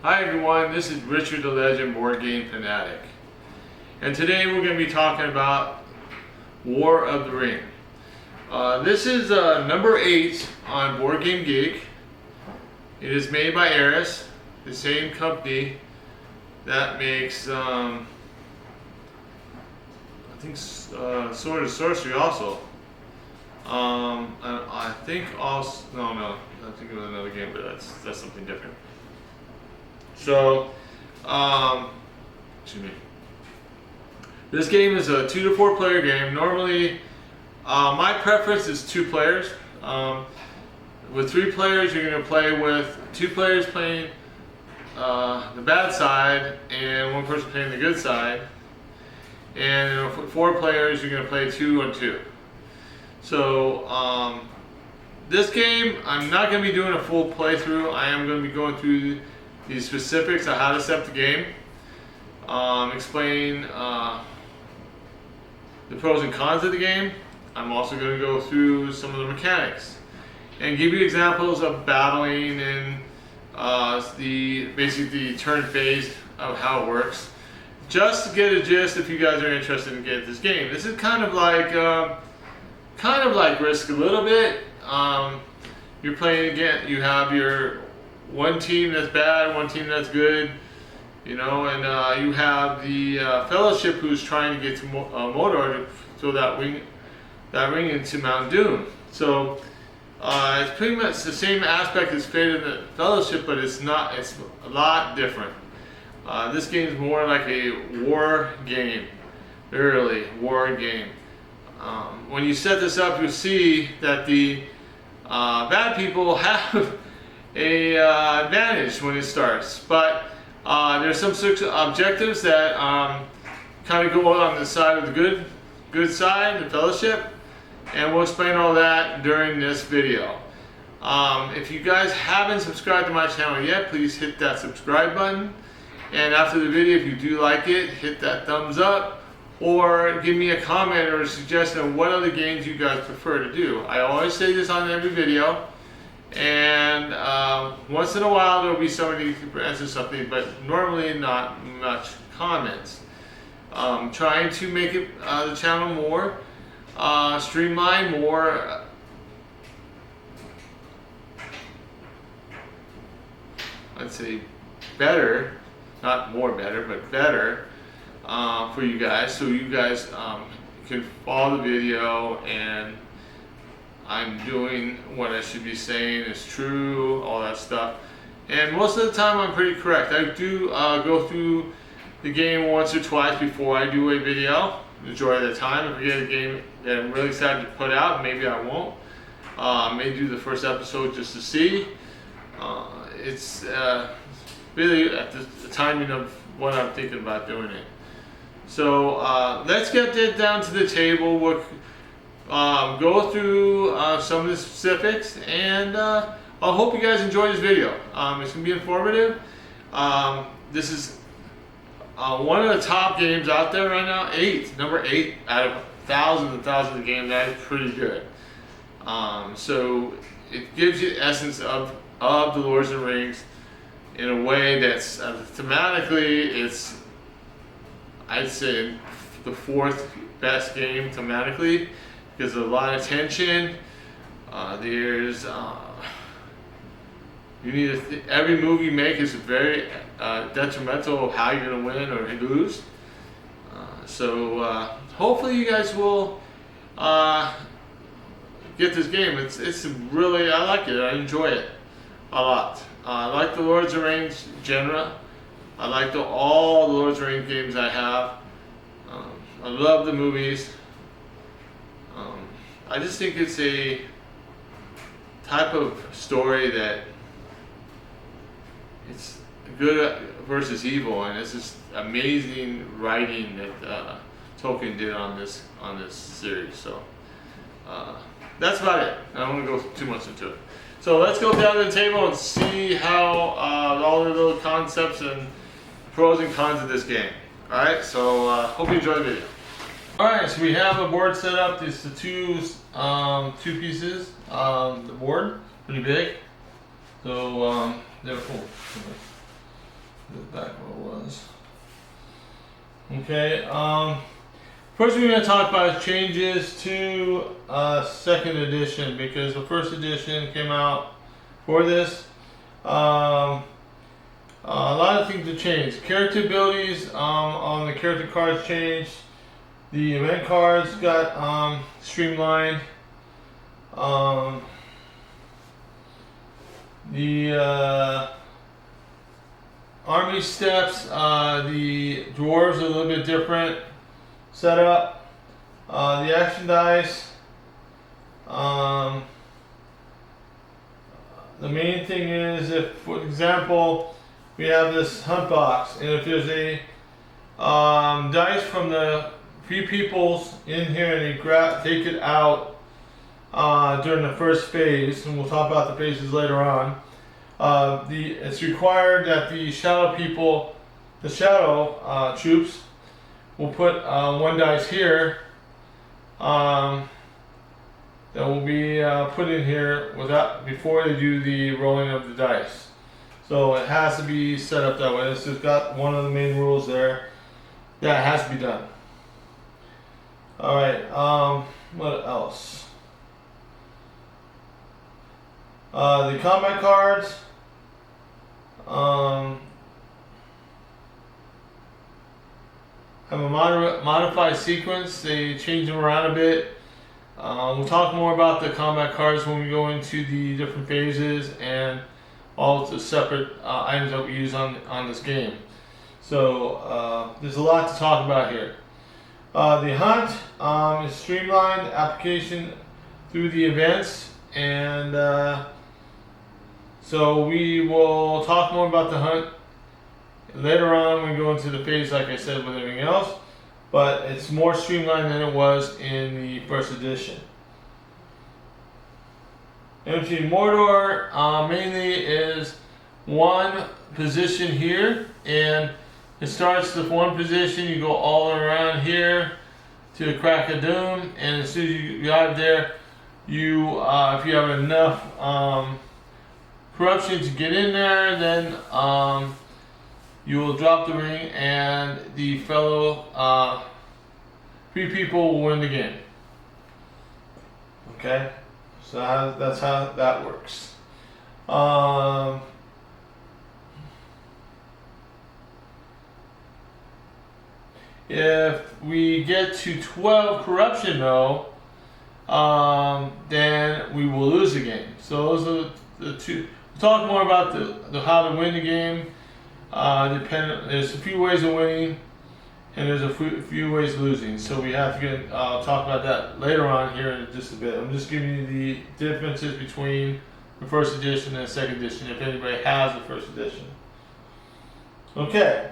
Hi everyone, this is Richard the Legend Board Game Fanatic. And today we're going to be talking about War of the Ring. This is number 8 on Board Game Geek. It is made by Eris, the same company that makes, I think, Sword of Sorcery also. I think also, no, I think it was another game, but that's something different. So, excuse me. This game is a 2 to 4 player game. Normally, my preference is 2 players. With 3 players, you're going to play with 2 players playing the bad side and 1 person playing the good side. And with 4 players, you're going to play 2 on 2. So, this game, I'm not going to be doing a full playthrough. I am going to be going through the specifics of how to set the game, explain the pros and cons of the game. I'm also going to go through some of the mechanics and give you examples of battling and basically the turn phase of how it works, just to get a gist if you guys are interested in getting this game. This is kind of like Risk a little bit. You're playing again. You have your one team that's bad, one team that's good, you know, and you have the Fellowship who's trying to get to Mordor to throw that ring into Mount Doom. So it's pretty much the same aspect as Fate of the Fellowship, but it's not. It's a lot different. This game is more like a war game, literally war game. When you set this up, you'll see that the bad people have a advantage when it starts, but there's some objectives that kind of go on the side of the good side, the Fellowship, and we'll explain all that during this video. If you guys haven't subscribed to my channel yet, please hit that subscribe button, and after the video, if you do like it, hit that thumbs up, or give me a comment or a suggestion of what other games you guys prefer to do. I always say this on every video. And once in a while there will be somebody who answers something, but normally not much comments. Trying to make it the channel more streamlined, more I'd say better, not more better, but better for you guys, so you guys can follow the video and I'm doing what I should be saying is true, all that stuff. And most of the time I'm pretty correct. I do go through the game once or twice before I do a video. The majority of the time, if I get a game that I'm really excited to put out, maybe I won't. I may do the first episode just to see. It's really at the timing of what I'm thinking about doing it. So let's get that down to the table. We'll go through some of the specifics, and I hope you guys enjoy this video. It's going to be informative. This is one of the top games out there right now. Number 8 out of thousands and thousands of games. That is pretty good. So it gives you the essence of the Lord of the Rings in a way that's thematically, it's, I'd say, the 4th best game thematically. There's a lot of tension. There's you need every move you make is very detrimental of how you're gonna win or lose. So hopefully you guys will get this game. It's really, I like it. I enjoy it a lot. I like the Lord of the Rings genre. I like all the Lord of the Rings games I have. I love the movies. I just think it's a type of story that it's good versus evil, and it's just amazing writing that Tolkien did on this series. So that's about it. I don't want to go too much into it. So let's go down to the table and see how all the little concepts and pros and cons of this game. All right. So hope you enjoy the video. Alright, so we have a board set up. It's the two pieces. The board, pretty big. So, they're full. Back where it was. Okay. First, we're going to talk about changes to second edition, because the first edition came out for this. A lot of things have changed. Character abilities on the character cards changed. The event cards got streamlined. The army steps, the dwarves are a little bit different setup. The action dice. The main thing is, if, for example, we have this hunt box, and if there's a dice from the few peoples in here, and they take it out during the first phase, and we'll talk about the phases later on. It's required that the shadow people, the shadow troops, will put one dice here. That will be put in here before they do the rolling of the dice. So it has to be set up that way. This has got one of the main rules there. Yeah, it has to be done. All right. What else? The combat cards. Have a modified sequence. They change them around a bit. We'll talk more about the combat cards when we go into the different phases and all the separate items that we use on this game. So there's a lot to talk about here. The hunt is streamlined application through the events, and so we will talk more about the hunt later on when we go into the phase, like I said, with everything else. But it's more streamlined than it was in the first edition. MTG Mordor mainly is one position here, and it starts with one position. You go all around here to the Crack of Doom, and as soon as you arrive there, you if you have enough corruption to get in there, then you will drop the ring, and the fellow three people will win the game. Okay, so that's how that works. If we get to 12 corruption, though, then we will lose the game. So those are the two. We'll talk more about the how to win the game. There's a few ways of winning, and there's a few ways of losing. So we have to talk about that later on here in just a bit. I'm just giving you the differences between the first edition and the second edition, if anybody has the first edition. Okay,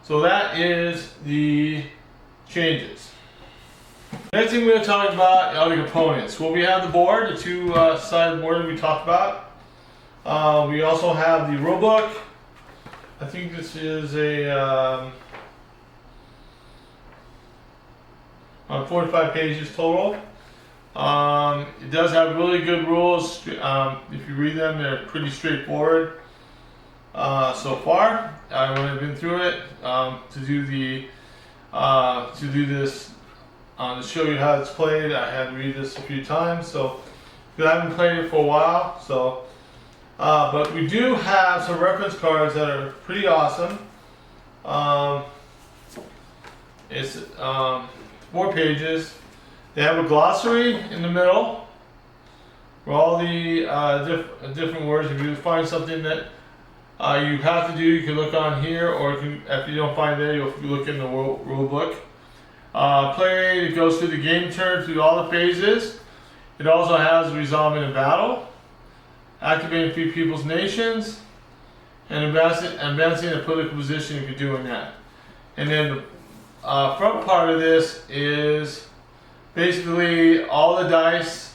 so that is the changes. Next thing we're going to talk about are the components. Well, we have the board, the two-sided board we talked about. We also have the rulebook. I think this is a 45 pages total. It does have really good rules. If you read them, they're pretty straightforward so far. When I've been through it to do this to show you how it's played, I had to read this a few times. So, because I haven't played it for a while, so. But we do have some reference cards that are pretty awesome. It's 4 pages. They have a glossary in the middle for all the different words. If you find something that you have to do, you can look on here, or if you don't find it, you'll look in the rule book. Play, it goes through the game turn, through all the phases. It also has resolving a battle, activating free people's nations, and advancing a political position if you're doing that. And then the front part of this is basically all the dice,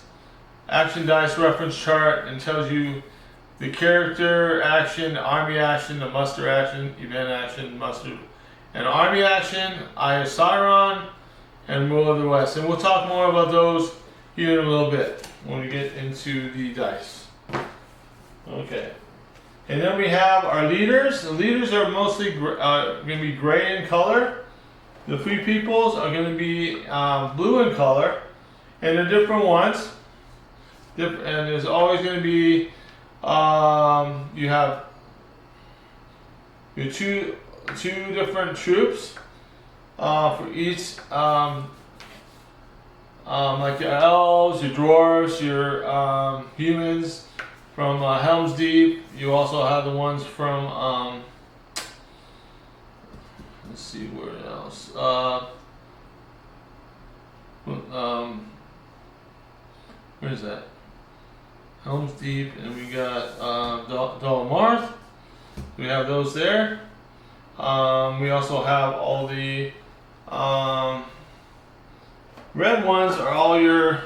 action dice reference chart, and tells you the character action, the army action, the muster action, event action, muster, and army action, Eye of Sauron, and Rule of the West. And we'll talk more about those here in a little bit when we get into the dice. Okay. And then we have our leaders. The leaders are mostly going to be gray in color. The free peoples are going to be blue in color. And they're different ones. And there's always going to be, you have your two different troops for each, like your elves, your dwarves, your humans. From Helm's Deep, you also have the ones from, let's see where else. Where is that? Helm's Deep, and we got Dol Amroth. We have those there. We also have all the red ones are all your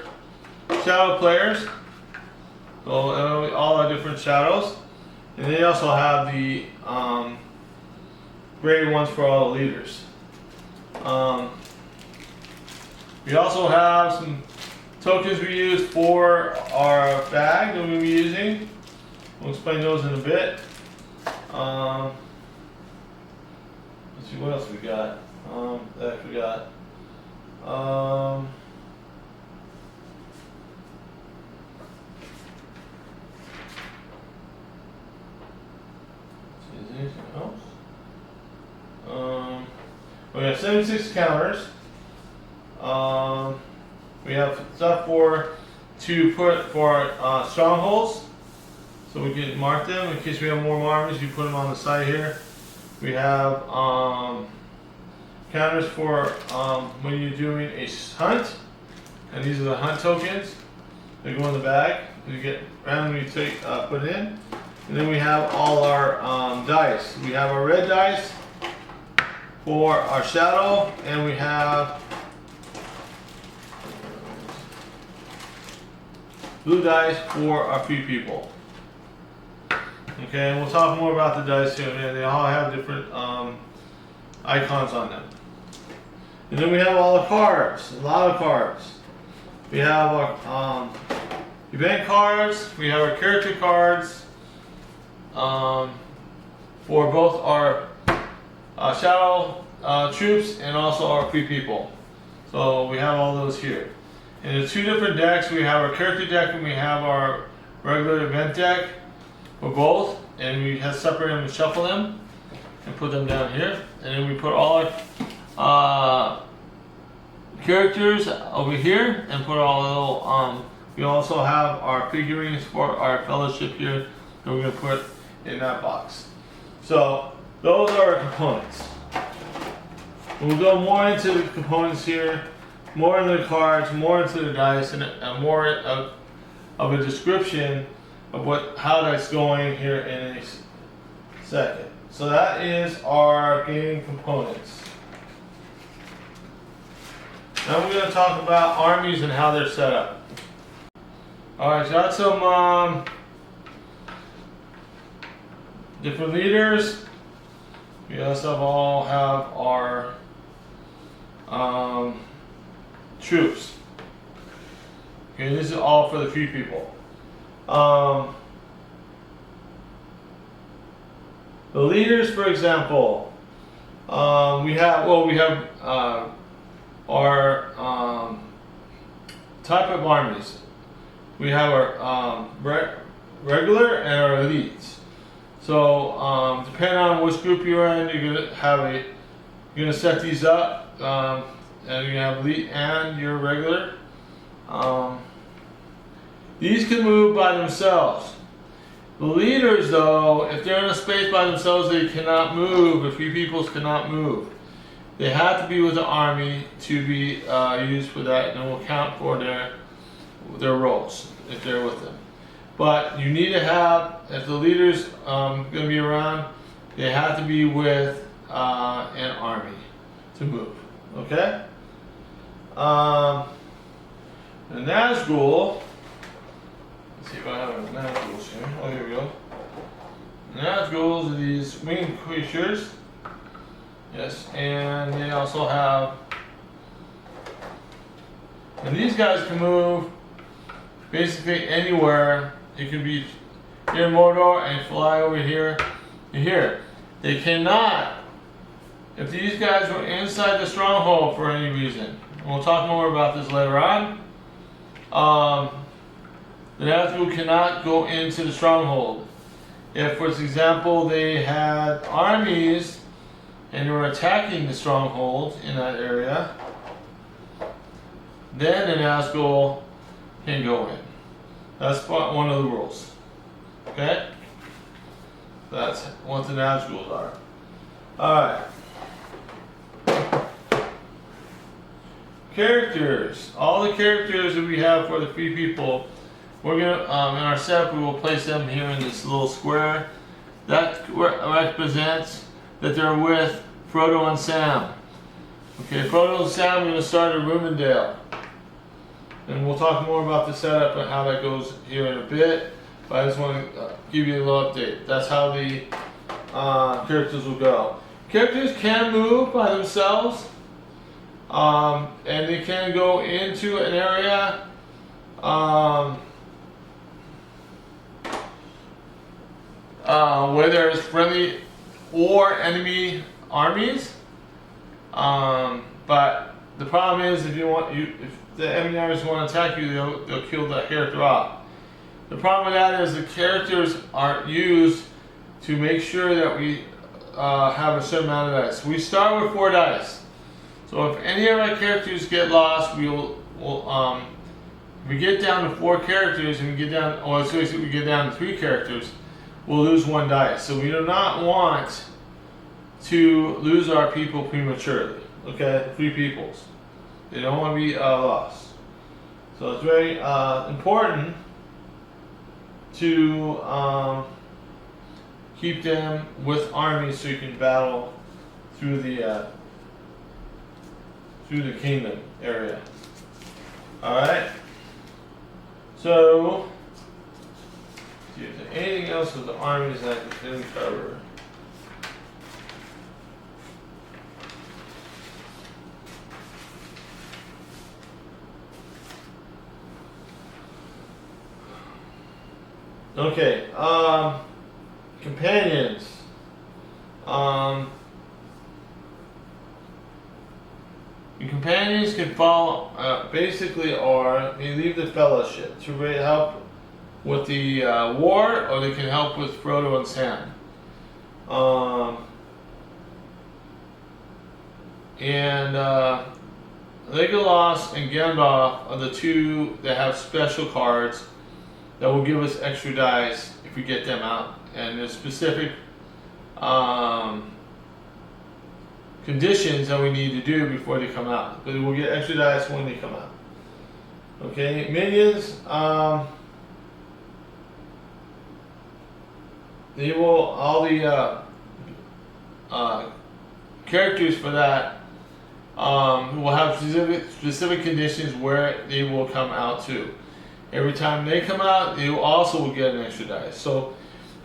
shadow players. So all our different shadows, and they also have the gray ones for all the leaders. We also have some tokens we use for our bag that we'll be using. We'll explain those in a bit. Let's see what else we got. That I forgot. Anything else? We have 76 counters. We have stuff to put for strongholds, so we can mark them in case we have more armies. You put them on the side here. We have counters for when you're doing a hunt, and these are the hunt tokens. They go in the bag. You get randomly put in. And then we have all our dice. We have our red dice for our shadow, and we have blue dice for our free people. Okay, and we'll talk more about the dice here, and they all have different icons on them. And then we have all the cards, a lot of cards. We have our event cards, we have our character cards, for both our shadow troops and also our free people. So we have all those here. And there's two different decks. We have our character deck and we have our regular event deck for both. And we have separated them and shuffle them and put them down here. And then we put all our characters over here and put all the little, we also have our figurines for our fellowship here that we're going to put in that box. So those are our components. We'll go more into the components here, more into the cards, more into the dice, and more of a description of how that's going here in a second. So that is our gaming components. Now we're going to talk about armies and how they're set up. Alright, so got some different leaders. We also all have our troops. Okay, this is all for the free people. The leaders, for example, we have our type of armies. We have our regular and our elites. So depending on which group you're in, you're gonna set these up, and you're gonna have elite and your regular. These can move by themselves. The leaders, though, if they're in a space by themselves, they cannot move. The free peoples cannot move. They have to be with the army to be used for that, and will count for their roles if they're with them. But you need to have, if the leader's going to be around, they have to be with an army to move. Okay? The Nazgul, let's see if I have a Nazgul here. Oh, here we go. Nazguls are these winged creatures. Yes, and they also have, and these guys can move basically anywhere. It could be here in Mordor and fly over here and here. They cannot, if these guys were inside the stronghold for any reason, and we'll talk more about this later on, the Nazgul cannot go into the stronghold. If, for example, they had armies and they were attacking the stronghold in that area, then the Nazgul can go in. That's one of the rules. Okay? That's what the Nazguls are. Alright. Characters. All the characters that we have for the free people, we're gonna in our set we will place them here in this little square. That represents that they're with Frodo and Sam. Okay, Frodo and Sam are gonna start at Rivendell. And we'll talk more about the setup and how that goes here in a bit. But I just want to give you a little update. That's how the characters will go. Characters can move by themselves. And they can go into an area where there's friendly or enemy armies. But the problem is if the enemy armies want to attack you, they'll kill that character off. The problem with that is the characters are used to make sure that we have a certain amount of dice. We start with 4 dice. So if any of our characters get lost, if we get down to 4 characters and we get down to 3 characters, we'll lose 1 dice. So we do not want to lose our people prematurely. Okay, 3 peoples. They don't want to be lost. So it's very important to keep them with armies so you can battle through the kingdom area. Alright? So, see if there's anything else with the armies that I didn't cover. Okay, companions. Your companions can follow, basically, or they leave the Fellowship to help with the war, or they can help with Frodo and Sam. Legolas and Gandalf are the 2 that have special cards that will give us extra dice if we get them out, and there's specific conditions that we need to do before they come out, but we'll get extra dice when they come out. Okay, minions, they will, all the characters for that will have specific conditions where they will come out to. Every time they come out, they also will get an extra dice. So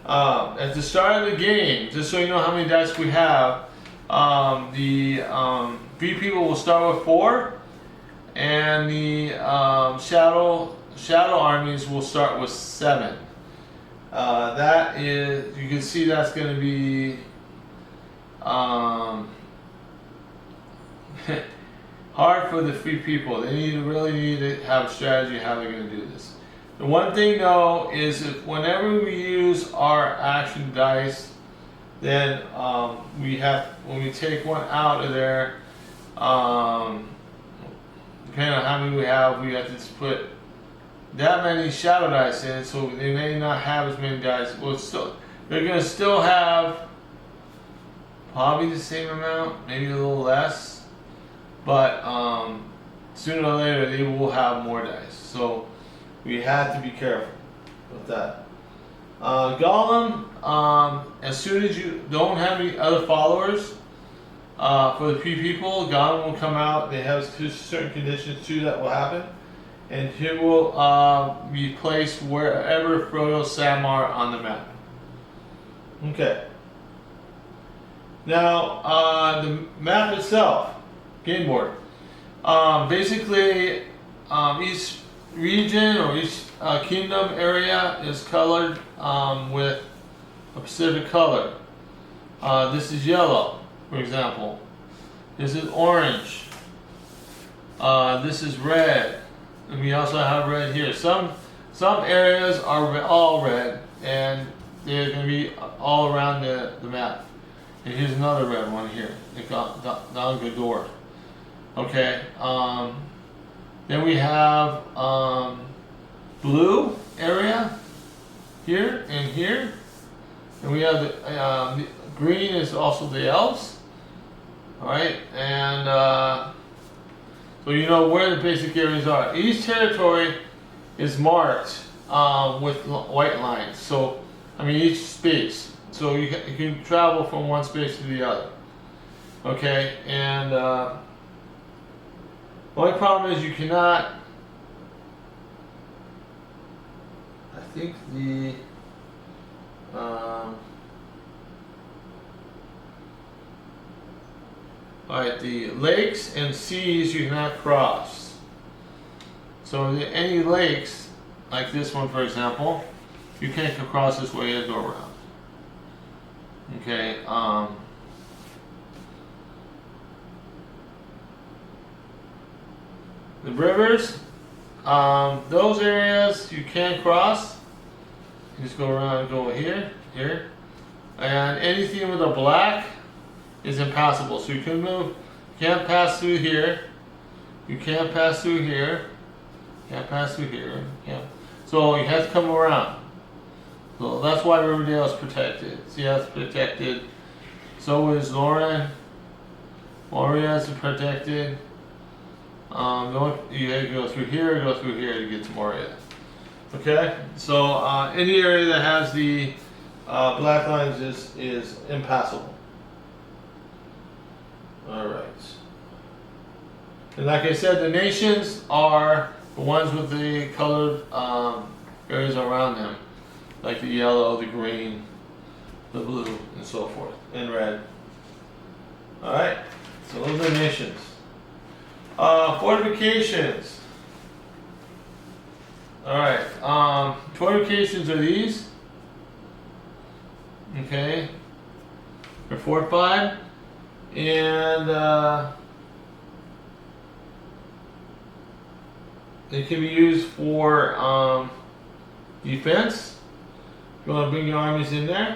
at the start of the game, just so you know how many dice we have, the 3 people will start with 4, and the shadow armies will start with 7. That is, you can see that's going to be hard for the 3 people. They really need to have a strategy how they're going to do this. The one thing though is if whenever we use our action dice, then when we take one out of there, depending on how many we have to just put that many shadow dice in, so they may not have as many dice. Well, they're going to still have probably the same amount, maybe a little less, but sooner or later they will have more dice. So we have to be careful with that. Gollum, as soon as you don't have any other followers for the 3 people, Gollum will come out. They have certain conditions too that will happen, and he will be placed wherever Frodo and Sam are on the map. Okay. Now the map itself, game board. Basically, region or each kingdom area is colored with a specific color. This is yellow, for example. This is orange. This is red. And we also have red here. Some areas are all red, and they're going to be all around the map. And here's another red one here. It got down Gador. Okay. Then we have blue area here and here. And we have the green is also the elves. Alright, and so you know where the basic areas are. Each territory is marked with white lines. So, I mean each space. So you can travel from one space to the other. Okay, and the only problem is you cannot, I think the, alright, the lakes and seas you cannot cross. So any lakes, like this one for example, you can't go across this way and go around. Okay, the rivers, those areas you can't cross. You just go around and go here, here. And anything with a black is impassable. So you can move, you can't pass through here. You can't pass through here. Can't pass through here. Can't. So you have to come around. So that's why Riverdale is protected. See how it's protected. So is Lauren. Moria is protected. You have to go through here, go through here to get to Moria. Okay? So any area that has the black lines is impassable. Alright. And like I said, the nations are the ones with the colored areas around them. Like the yellow, the green, the blue, and so forth, and red. Alright, so those are nations. Fortifications. Alright, fortifications are these. Okay. They're fortified. And they can be used for defense. You want to bring your armies in there.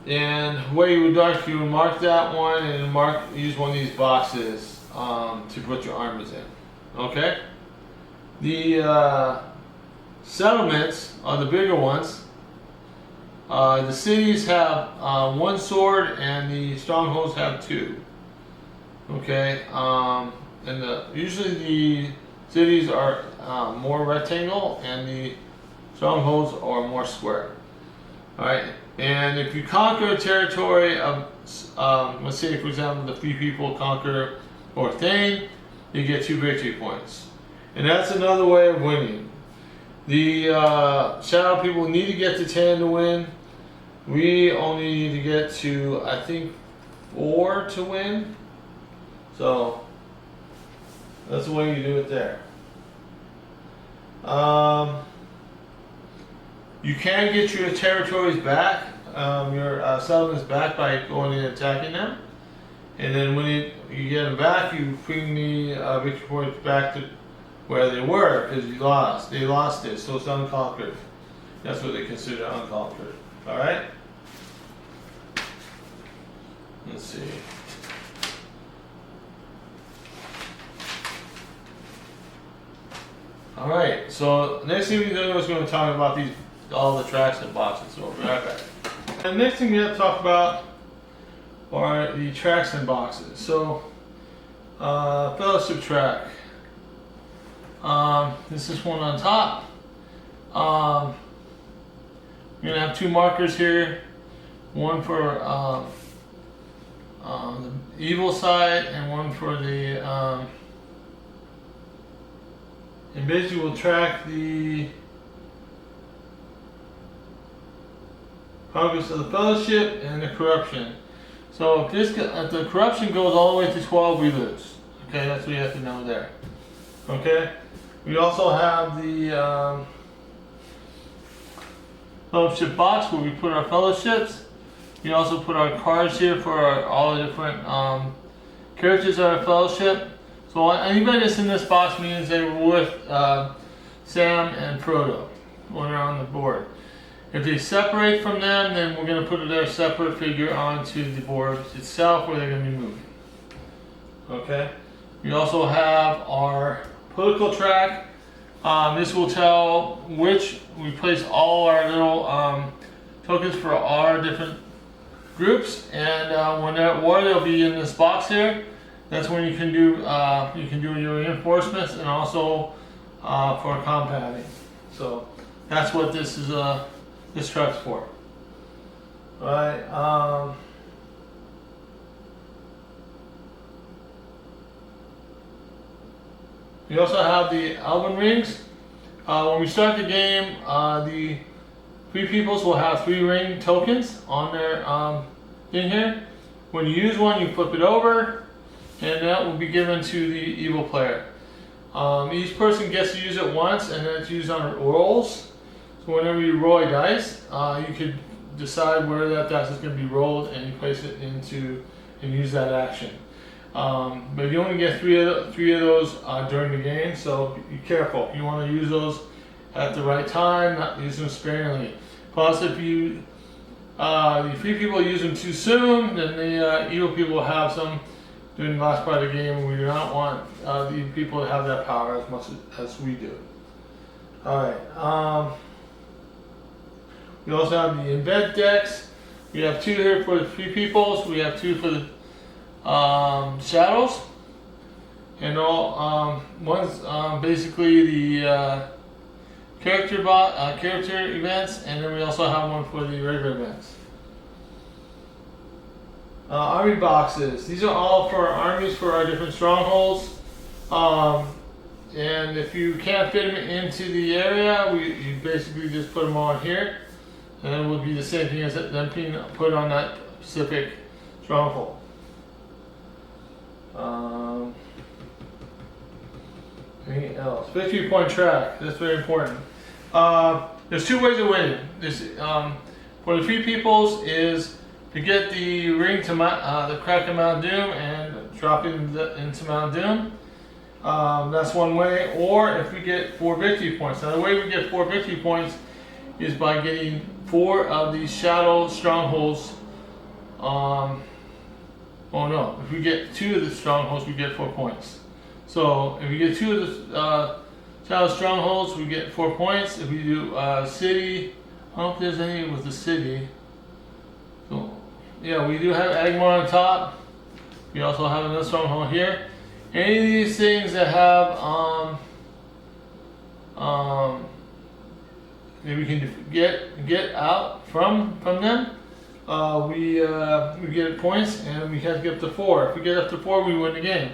And where you would mark, you would mark that one and use one of these boxes to put your armies in. Okay? The settlements are the bigger ones. The cities have one sword and the strongholds have two. Okay? And usually the cities are more rectangle and the strongholds are more square. Alright, and if you conquer a territory of, let's say for example the Free People conquer Orthanc, you get 2 victory points. And that's another way of winning. The Shadow People need to get to 10 to win. We only need to get to, I think, 4 to win. So that's the way you do it there. You can get your territories back, your settlements back by going in and attacking them. And then when you get them back, you bring the victory points back to where they were, because you lost. They lost it, so it's unconquered. That's what they consider unconquered. Alright? Let's see. Alright, so next thing we do is going to talk about all the tracks and boxes. So we'll be right back. The next thing we have to talk about are the tracks and boxes. So, fellowship track. This is one on top. We're going to have 2 markers here. One for the evil side and one for the and basically we'll track the progress of the fellowship and the corruption. So if the corruption goes all the way to 12, we lose. Okay, that's what you have to know there. Okay, we also have the fellowship box where we put our fellowships. We also put our cards here for all the different characters of our fellowship. So anybody that's in this box means they were with Sam and Frodo when they're on the board. If they separate from them, then we're going to put their separate figure onto the board itself where they're going to be moving. Okay. We also have our political track. This will tell which we place all our little tokens for our different groups, and when they're at war, they'll be in this box here. That's when you can do your reinforcements and also for combating. So that's what this is. This track's for. All right. We also have the Elven rings. When we start the game, the free peoples will have 3 ring tokens on their in here. When you use one, you flip it over, and that will be given to the evil player. Each person gets to use it once, and then it's used on rolls. So whenever you roll a dice, you could decide where that dice is going to be rolled, and you place it into and use that action. But you only get three of those during the game, so be careful. You want to use those at the right time, not use them sparingly. Plus, if you the free people use them too soon, then the evil people will have some during the last part of the game, and we do not want the people to have that power as much as we do. Alright, we also have the embed decks. We have 2 here for the free peoples, we have 2 for the shadows, and all one's basically the character events, and then we also have one for the regular events. Army boxes. These are all for our armies for our different strongholds. And if you can't fit them into the area, you basically just put them on here, and it would be the same thing as them being put on that specific stronghold. Anything else? 50-point track. That's very important. There's 2 ways of winning. This for the free peoples is to get the ring to the crack of Mount Doom and drop it into Mount Doom. That's one way. Or if we get 4 victory points. Now the way we get 4 victory points is by getting 4 of these shadow strongholds. Oh no, if we get 2 of the strongholds, we get 4 points. So if we get 2 of the shadow strongholds, we get 4 points. If we do city, I don't know if there's any with the city. So yeah, we do have Agmar on top. We also have another stronghold here. Any of these things that have that we can get out from them, we get points, and we have to get up to 4. If we get up to 4, we win the game.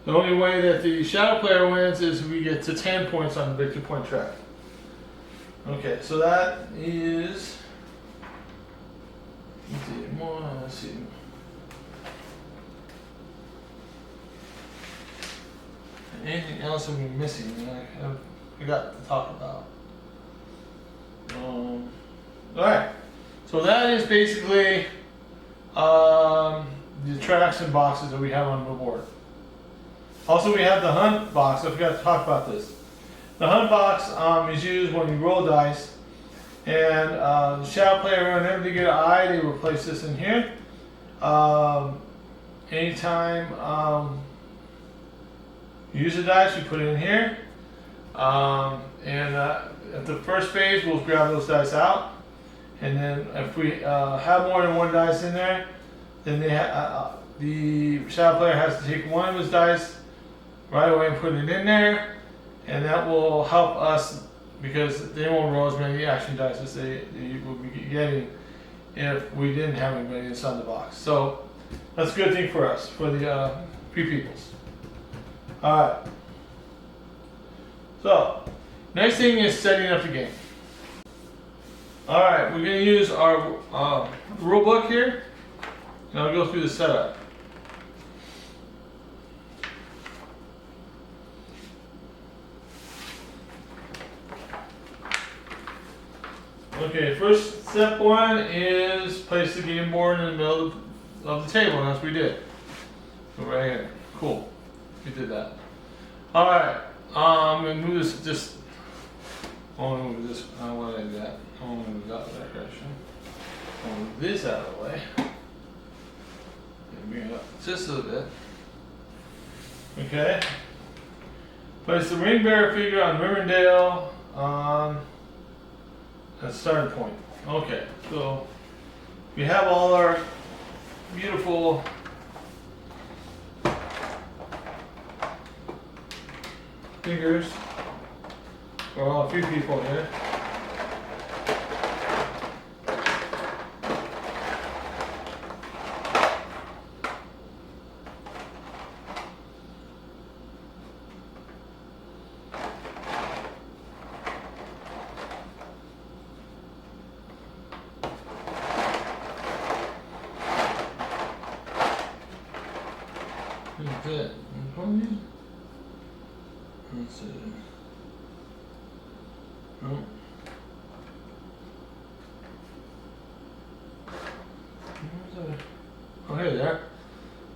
The only way that the shadow player wins is if we get to 10 points on the victory point track. Okay, so that is. Let's see. Anything else that we're missing that I forgot to talk about? Alright, so that is basically the tracks and boxes that we have on the board. Also, we have the hunt box. I forgot to talk about this. The hunt box is used when you roll dice, and the shadow player, whenever they get an eye, they will place this in here. Anytime you use the dice, you put it in here. At the first phase, we'll grab those dice out, and then if we have more than 1 dice in there, then the shadow player has to take 1 of his dice right away and put it in there, and that will help us because they won't roll as many action dice as they will be getting if we didn't have anybody inside the box. So that's a good thing for us, for the free peoples. Alright. So, next thing is setting up the game. Alright, we're going to use our rule book here, and I'll go through the setup. Okay, first step one is place the game board in the middle of the table, and that's what we did. So right here. Cool. We did that. Alright, I'm gonna move this just. I want to move this. I don't want to do that. I want to move that direction. I'll move this out of the way. Bring it up just a little bit. Okay. Place the ring bearer figure on Rivendell on a starting point. Okay, so we have all our beautiful figures. Well, a few people here. That's it. Let's see. Oh. Oh, here they are.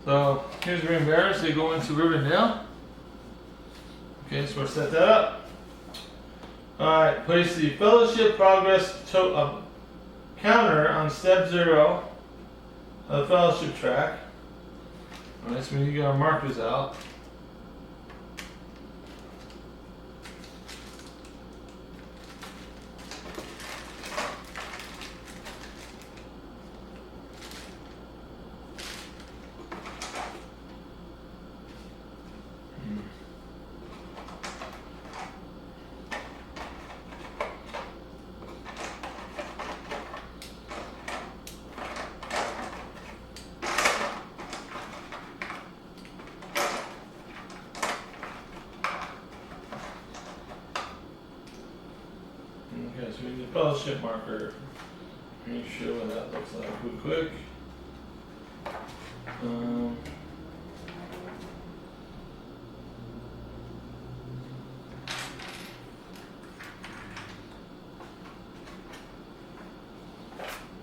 So here's the ring bearers. They go into Rivendell. Okay, so we'll set that up. Alright, place the Fellowship Progress counter on step 0 of the Fellowship track. Alright, so we need to get our markers out. Okay, so we need a fellowship marker. Make sure what that looks like real quick.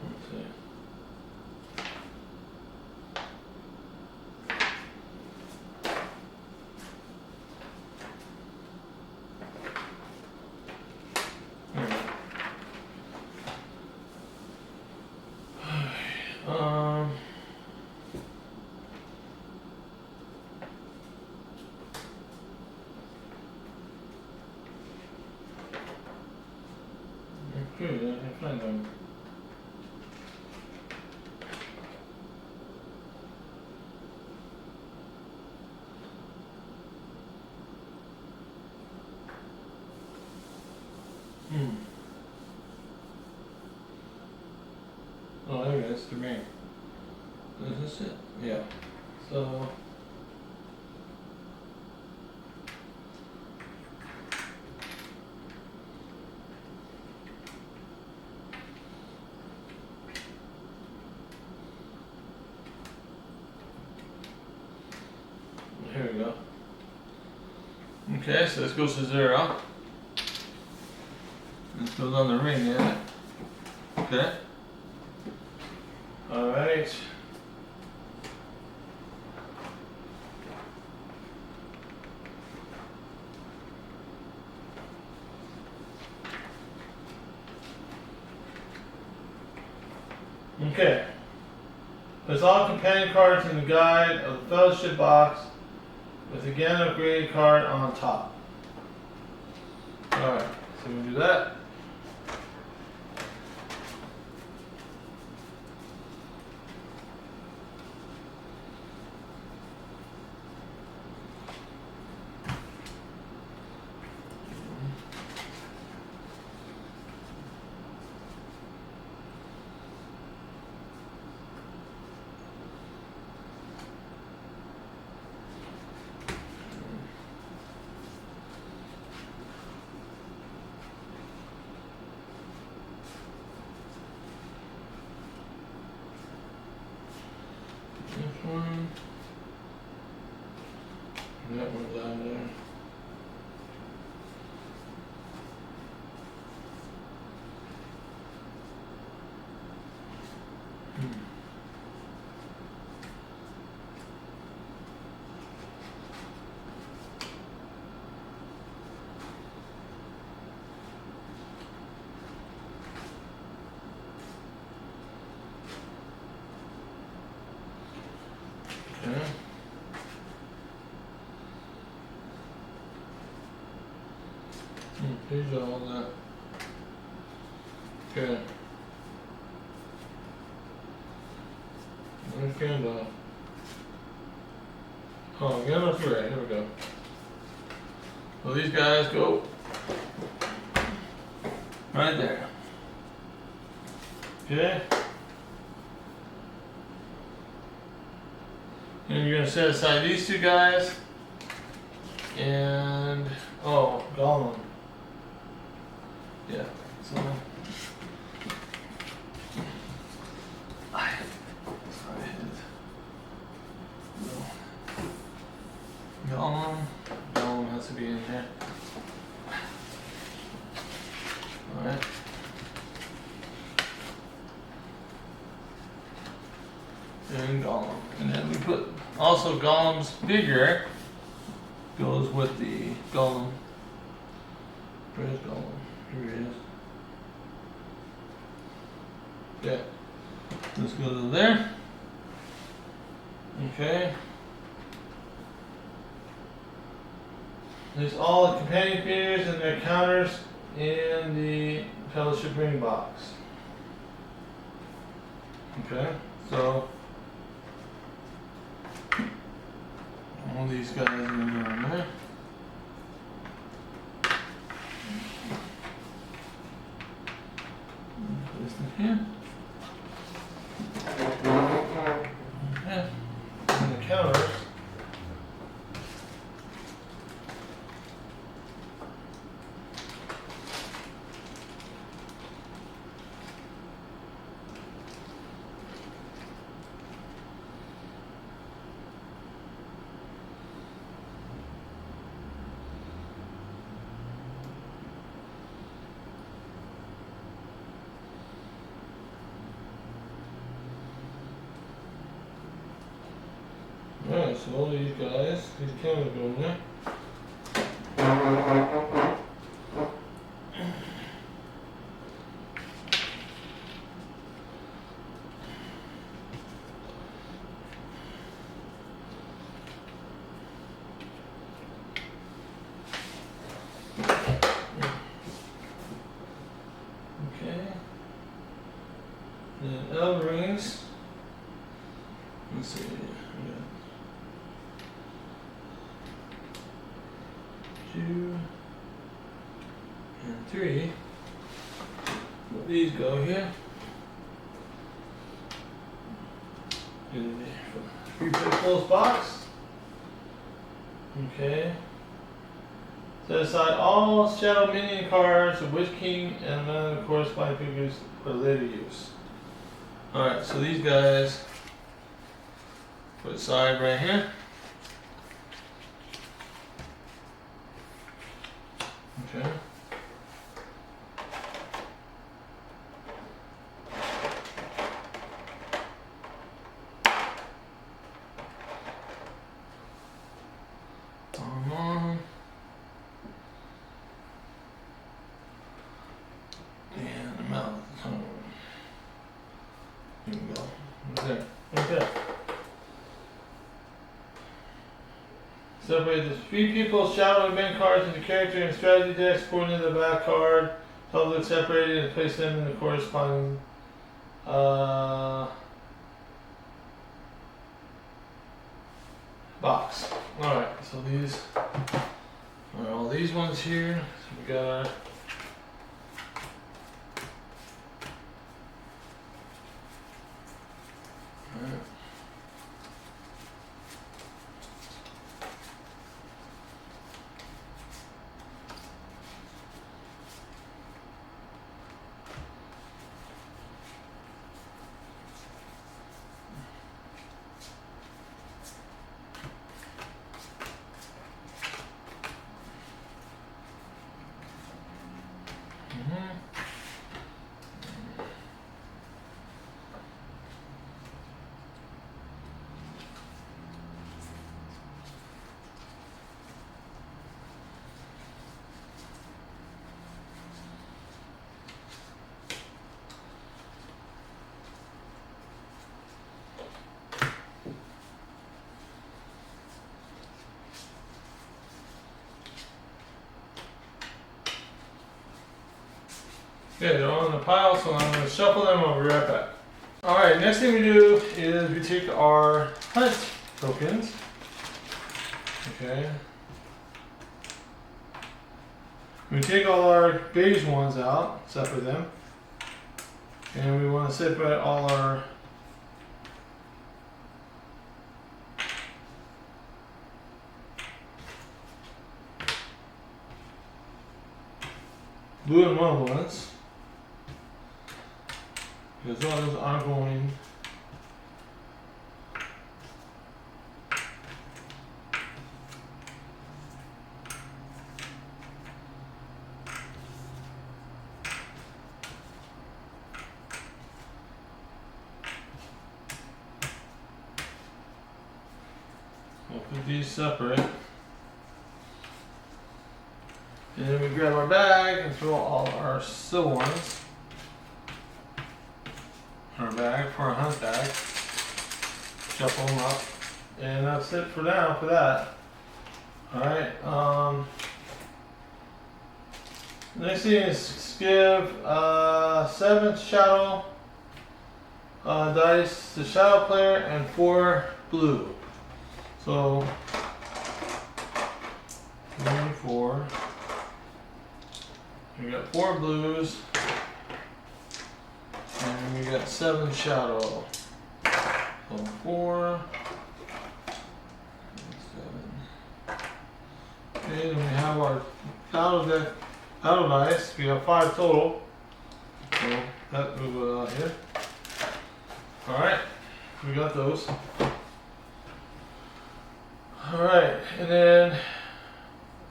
Let's see. Good, I can find them. Oh, there it is, the ring. Is this it? Yeah. So. Here we go. Okay, so this goes to 0. This goes on the ring, yeah. Okay. Alright. Okay. Place all companion cards in the guide of the fellowship box with again a upgraded card on top. Alright, so we'll do that. This one. And that one down there. Here's all that. Okay. Where's Gandalf? Oh, Gandalf's right. Here we go. So these guys go right there. Okay. And you're gonna set aside these two guys. And oh, Gollum. Yeah. So Gollum has to be in here. Alright. And Gollum. And then we put also Gollum's figure goes with the Gollum. Where's Gollum? Here he is. Yeah. Let's go to there. Okay. There's all the companion figures and their counters in the Fellowship ring box. Okay, so all these guys are going on there. Put this in here. Okay. And the counters. Alright, so all these guys, these cameras go in there. Okay. Then L rings. Let's see. Two and three. Let these go here. Free close box. Okay. Set aside all Shadow Minion cards of Witch King and none of the corresponding figures for later use. Alright, so these guys put aside right here. Okay. And the mouth. Here we go. There. Okay. Separate the three people's shadow event cards into character and strategy decks according to the back card. Public separated and place them in the corresponding box. Alright, so these are all these ones here. So we got Okay, they're all in the pile, so I'm going to shuffle them. I'll be right back. Alright, next thing we do is we take our hunt tokens. Okay. We take all our beige ones out, separate them. And we want to separate all our blue and one ones. Because all those are going we'll put these separate. And then we grab our bag and throw all our silver ones in our bag for our hunt bag. Shuffle them up. And that's it for now for that. Alright, next thing is give 7 shadow dice to shadow player and 4 blue. So 3, 4. We got 4 blues. And we got 7 shadow. So 4. 7. Okay, then we have our battle dice. We have 5 total. So that will go out here. Alright, we got those. Alright, and then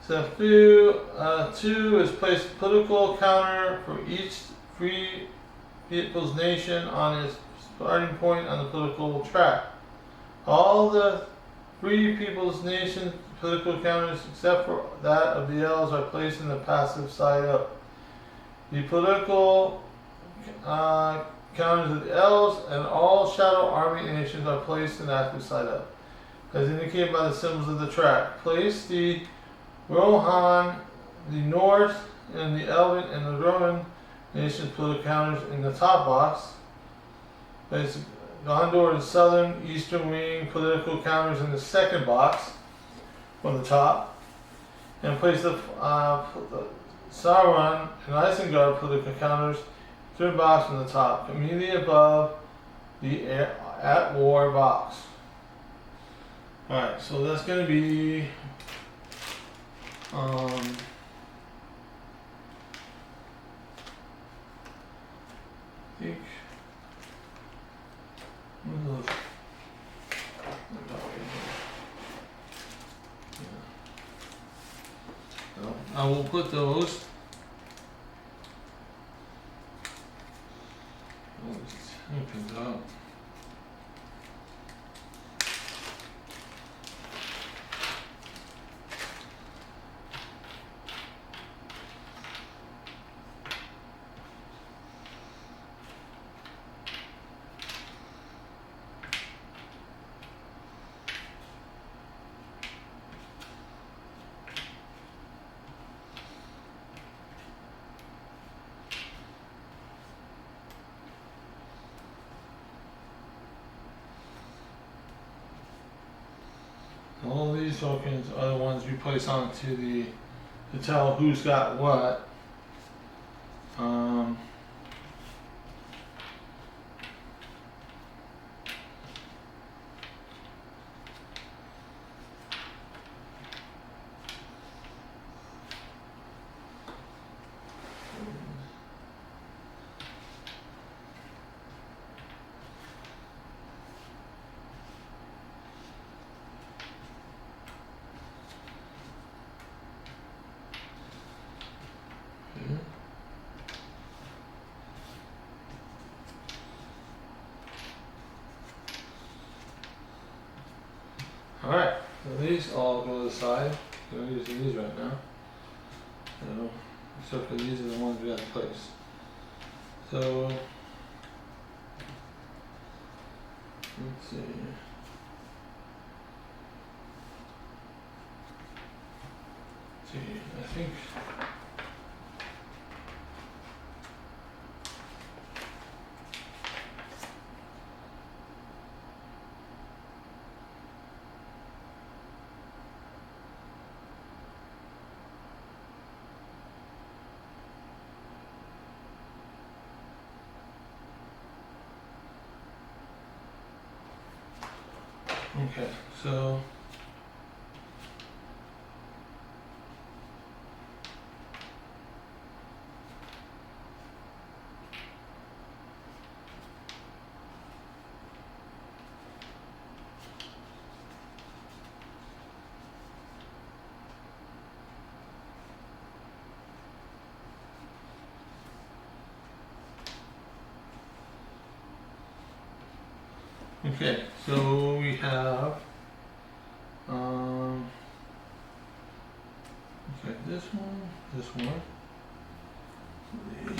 step 2 is place political counter for each free people's nation on its starting point on the political track. All the free people's nation political counters except for that of the elves are placed in the passive side up. The political counters of the elves and all shadow army nations are placed in the active side up, as indicated by the symbols of the track. Place the Rohan, the North, and the Elven and the Roman nations political counters in the top box. Place Gondor, the southern eastern wing political counters in the second box on the top. And place the Sauron and Isengard political counters third box on the top, immediately above the at war box. Alright, so that's going to be I think I will put those. Opens up. All these tokens are the ones we place onto the to tell who's got what. Alright, so these all go to the side. I'm using these right now. So, except for these are the ones we have to place. So, let's see. I think Okay, so. Okay, so we have, okay, this one. These.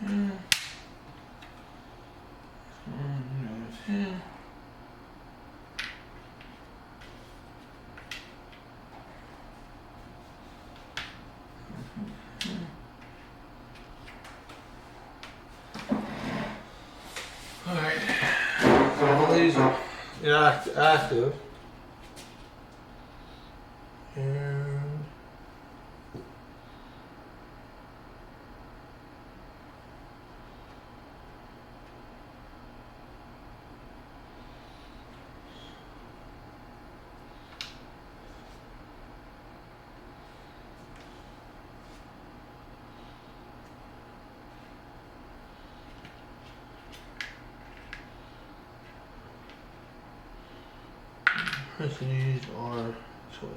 Here. Here. Alright, so all these are active. And these are this way.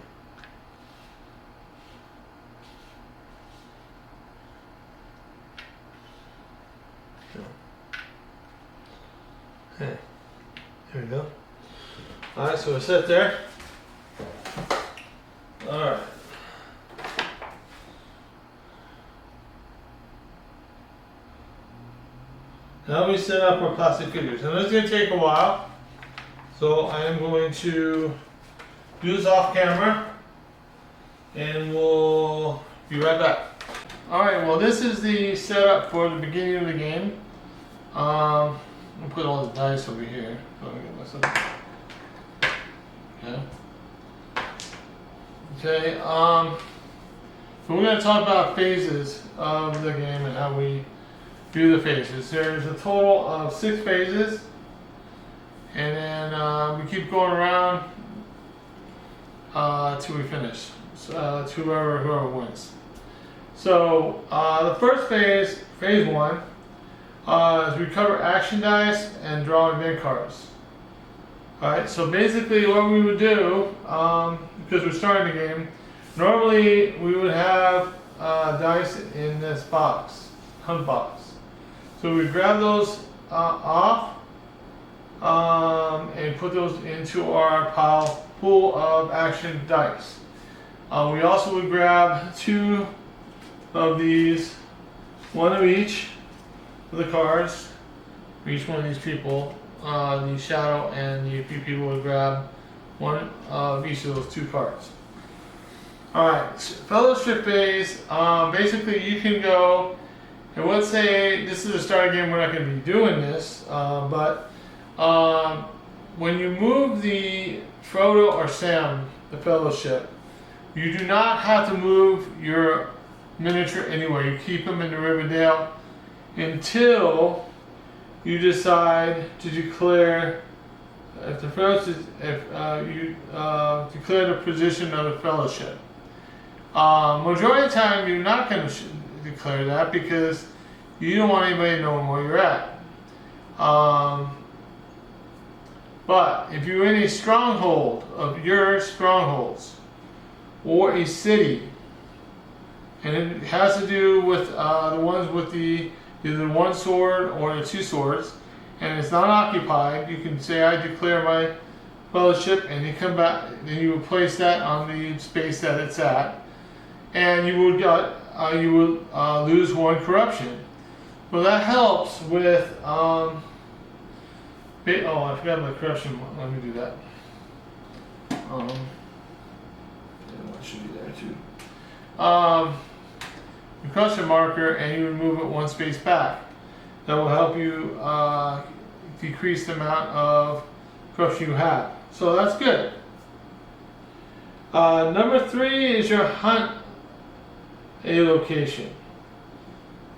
So, okay, there we go. Alright, so we're set there. Alright. Now we set up our plastic figures. And this is going to take a while. So I am going to do this off camera. And we'll be right back. Alright, well this is the setup for the beginning of the game. I'll put all the dice over here. Okay. Okay, so we're going to talk about phases of the game and how we do the phases. There's a total of 6 phases, and then we keep going around till we finish, to whoever wins. So the first phase, phase 1, is recover action dice and draw event cards. Alright, so basically what we would do, because we're starting the game, normally we would have dice in this box, hunt box. So we grab those off and put those into our pool of action dice. We also would grab 2 of these, 1 of each of the cards for each one of these people. The shadow and the few people would grab 1 of each of those 2 cards. Alright, fellowship phase, basically you can go, and let's say this is a starter game, we're not going to be doing this, but when you move the Frodo or Sam, the fellowship, you do not have to move your miniature anywhere. You keep them in the Rivendell until you decide to declare, if the fellowship, you declare the position of the fellowship. Majority of the time you're not going to declare that because you don't want anybody knowing where you're at. But if you're in a stronghold of your strongholds or a city, and it has to do with the ones with the either 1 sword or the 2 swords, and it's not occupied, you can say, I declare my fellowship, and you come back, then you would place that on the space that it's at, and you would lose 1 corruption. Well, that helps with oh, I forgot my corruption one. Let me do that. one should be there too. You crush your marker and you would move it one space back. That will help you decrease the amount of corruption you have. So that's good. Number 3 is your hunt a location.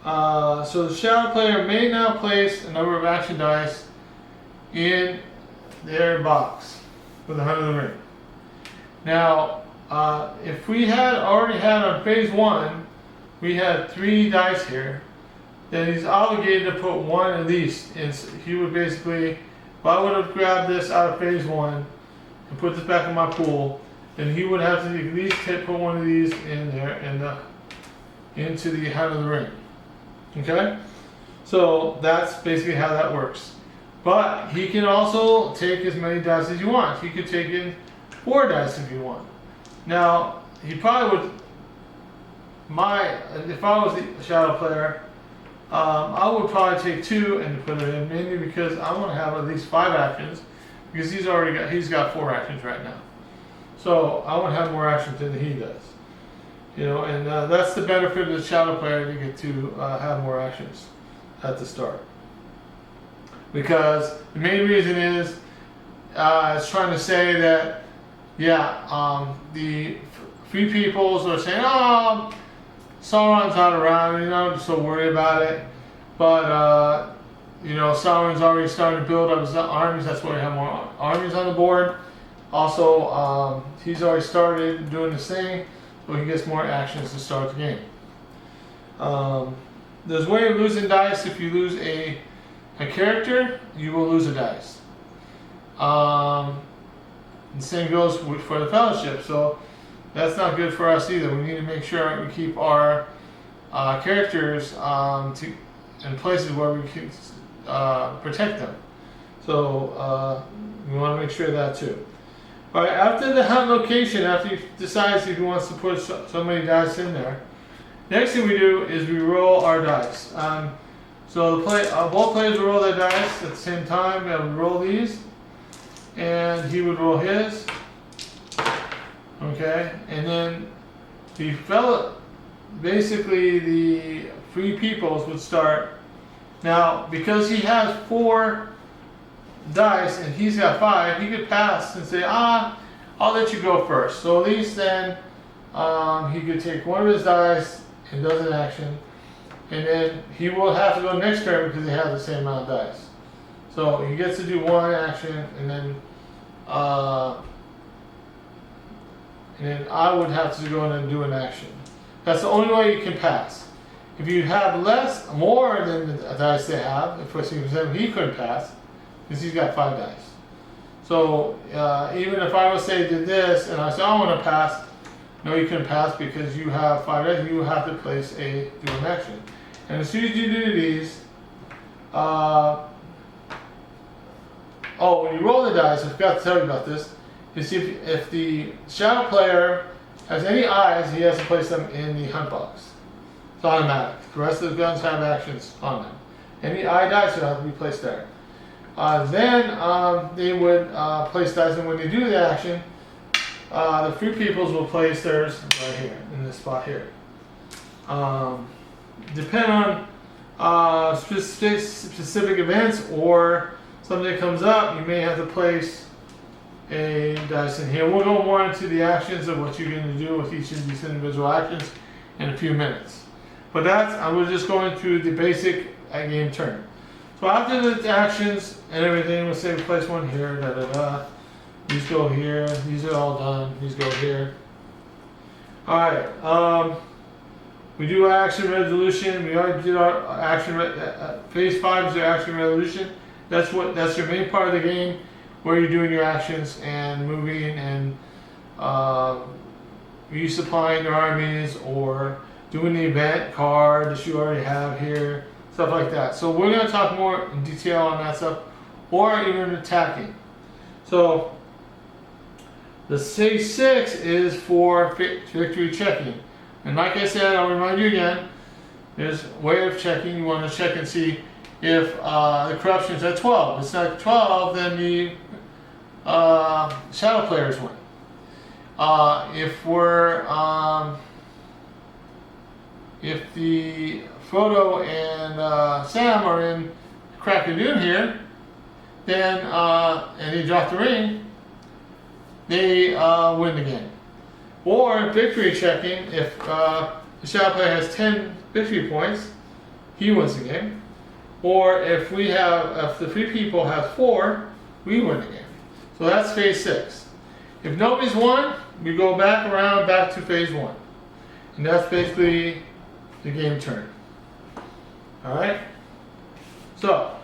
So the shadow player may now place a number of action dice in their box for the Hunt of the Ring. Now, if we had already had on phase 1, we had 3 dice here, then he's obligated to put 1 at least. And he would basically, if I would have grabbed this out of phase 1 and put this back in my pool, then he would have to at least put 1 of these in there and into the Hunt of the Ring. Okay? So that's basically how that works. But he can also take as many dice as you want. He could take in 4 dice if you want. Now, he probably would, if I was the shadow player, I would probably take 2 and put it in, mainly because I want to have at least 5 actions, because he's got 4 actions right now. So I want to have more actions than he does. You know, and that's the benefit of the shadow player, to get to have more actions at the start. Because the main reason is it's trying to say that, yeah, the free peoples are saying, oh, Sauron's not around, you're not so worried about it. But, you know, Sauron's already starting to build up his armies. That's why we have more armies on the board. Also, he's already started doing this thing, so he gets more actions to start the game. There's a way of losing dice. If you lose a character, you will lose a dice. The same goes for the Fellowship, so that's not good for us either. We need to make sure we keep our characters in places where we can protect them. So we want to make sure of that too. All right, after the hunt location, after he decides if he wants to put so many dice in there, next thing we do is we roll our dice. So both players will roll their dice at the same time. We would roll these, and he would roll his. Okay, and then basically the free peoples would start. Now, because he has 4 dice and he's got 5, he could pass and say, I'll let you go first. So at least then he could take 1 of his dice and does an action, and then he will have to go next turn because he has the same amount of dice. So he gets to do 1 action, and then I would have to go in and do an action. That's the only way you can pass. If you have more than the dice they have, for example, he couldn't pass because he's got 5 dice. So even if I would say did this and I said I want to pass, no, you couldn't pass because you have 5 dice. You have to do an action. And as soon as you do these, when you roll the dice, I forgot to tell you about this. You see, if the shadow player has any eyes, he has to place them in the hunt box. It's automatic. The rest of the guns have actions on them. Any eye dice will have to be placed there. Then they would place dice, and when they do the action, the free peoples will place theirs right here, in this spot here. Depending on specific events or something that comes up, you may have to place a dice in here. We'll go more into the actions of what you're going to do with each of these individual actions in a few minutes. But I was just going through the basic game turn. So after the actions and everything, we'll say we place 1 here, these go here, these are all done, these go here. Alright, we do our action resolution. We already did our action, phase 5 is your action resolution. That's your main part of the game, where you're doing your actions and moving and resupplying your armies or doing the event card that you already have here, stuff like that. So we're going to talk more in detail on that stuff, or even attacking. So the phase 6 is for victory checking. And like I said, I'll remind you again, there's a way of checking. You want to check and see if the corruption is at 12. If it's not 12, then the shadow players win. if we're if the Frodo and Sam are in crack of noon here, then and they drop the ring, they win the game. Or victory checking, if the shadow player has 10 victory points, he wins the game. Or if the three people have 4, we win the game. So that's phase 6. If nobody's won, we go back around back to phase 1. And that's basically the game turn. Alright? So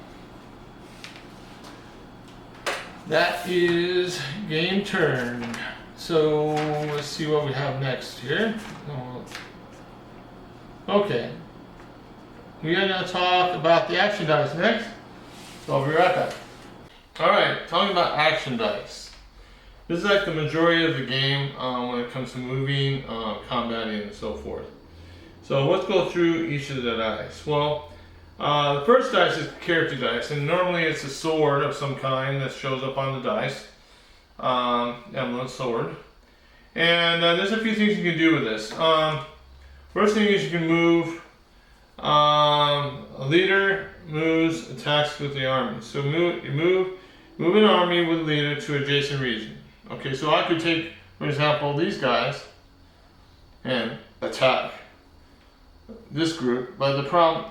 that is game turn. So let's see what we have next here. Okay. We are going to talk about the action dice next. So I'll be right back. Alright, talking about action dice. This is like the majority of the game when it comes to moving, combating, and so forth. So let's go through each of the dice. Well, the first dice is character dice, and normally it's a sword of some kind that shows up on the dice. Emblem sword. And there's a few things you can do with this. First thing is you can move. A leader moves, attacks with the army. So you move an army with a leader to adjacent region. Okay, so I could take, for example, these guys and attack this group, but the problem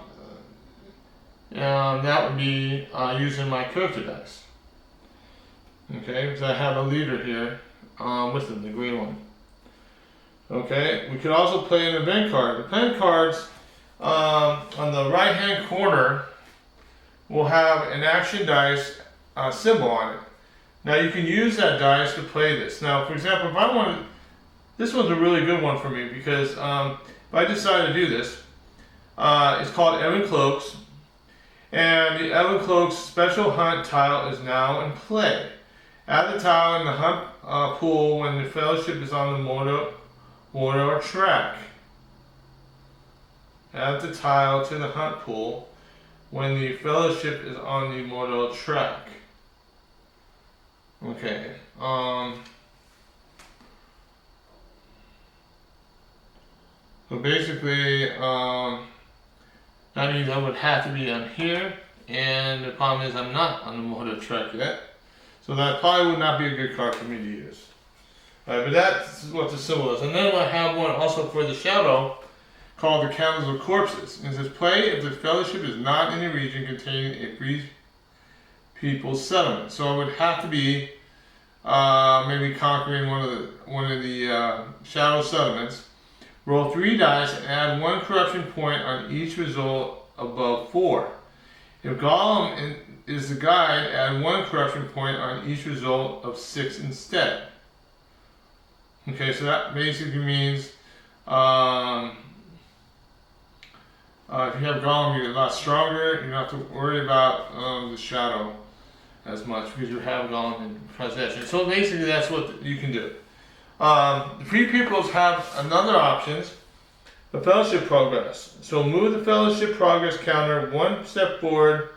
that would be using my character dice. Okay, because I have a leader here with them, the green one. Okay, we could also play an event card. Event cards on the right hand corner will have an action dice symbol on it. Now you can use that dice to play this. Now, for example, if I want, this one's a really good one for me because if I decide to do this, it's called Evan Cloaks, and the Evan Cloaks special hunt tile is now in play. Add the tile in the hunt pool when the fellowship is on the Mordor track. Add the tile to the hunt pool when the fellowship is on the Mordor track. Okay. So basically, that means I would have to be on here, and the problem is I'm not on the Mordor track yet. So that probably would not be a good card for me to use. Alright, but that's what the symbol is. And then I have one also for the shadow called the Candles of Corpses. It says, play if the fellowship is not in a region containing a free people's settlement. So it would have to be maybe conquering one of the shadow settlements. Roll 3 dice and add 1 corruption point on each result above 4. If Gollum is the guide, add 1 corruption point on each result of 6 instead. Okay, so that basically means if you have Gollum, you're a lot stronger. You don't have to worry about the shadow as much because you have Gollum in possession. So basically, that's what you can do. The free peoples have another options, the fellowship progress. So move the fellowship progress counter 1 step forward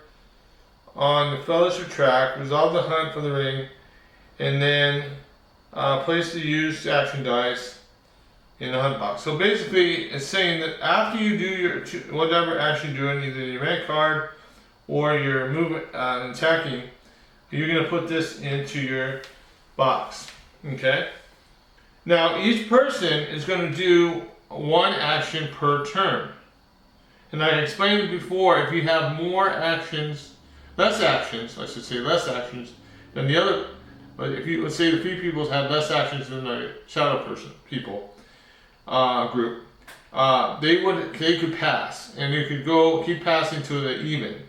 on the fellowship track, resolve the hunt for the ring, and then place the used action dice in the hunt box. So basically, it's saying that after you do your whatever action you're doing, either your event card or your move attacking, you're going to put this into your box. Okay. Now each person is going to do 1 action per turn, and I explained it before. If you have more actions, less actions than the other. But if you, let's say the free peoples had less actions than the shadow people group, they could pass, and you could keep passing to the even,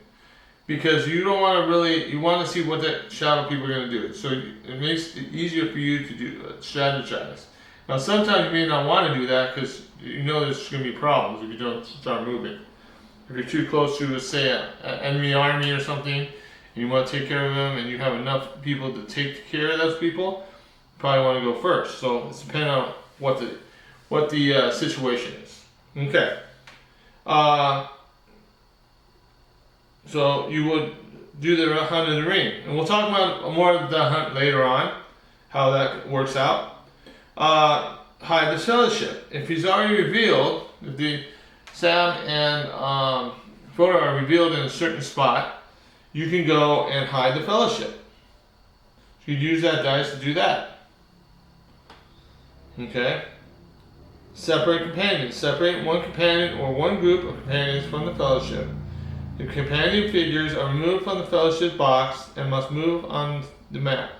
because you don't want to you want to see what the shadow people are going to do. So it makes it easier for you to do strategize. Now sometimes you may not want to do that because you know there's going to be problems if you don't start moving. If you're too close to, say, an enemy army or something, and you want to take care of them, and you have enough people to take care of those people, you probably want to go first. So it's depending on what the situation is. Okay. So you would do the hunt in the ring, and we'll talk about more of the hunt later on, how that works out. hide the fellowship. If he's already revealed, if the Sam and Frodo are revealed in a certain spot, you can go and hide the fellowship. So you use that dice to do that. Okay. Separate companions. Separate one companion or one group of companions from the fellowship. The companion figures are removed from the fellowship box and must move on the map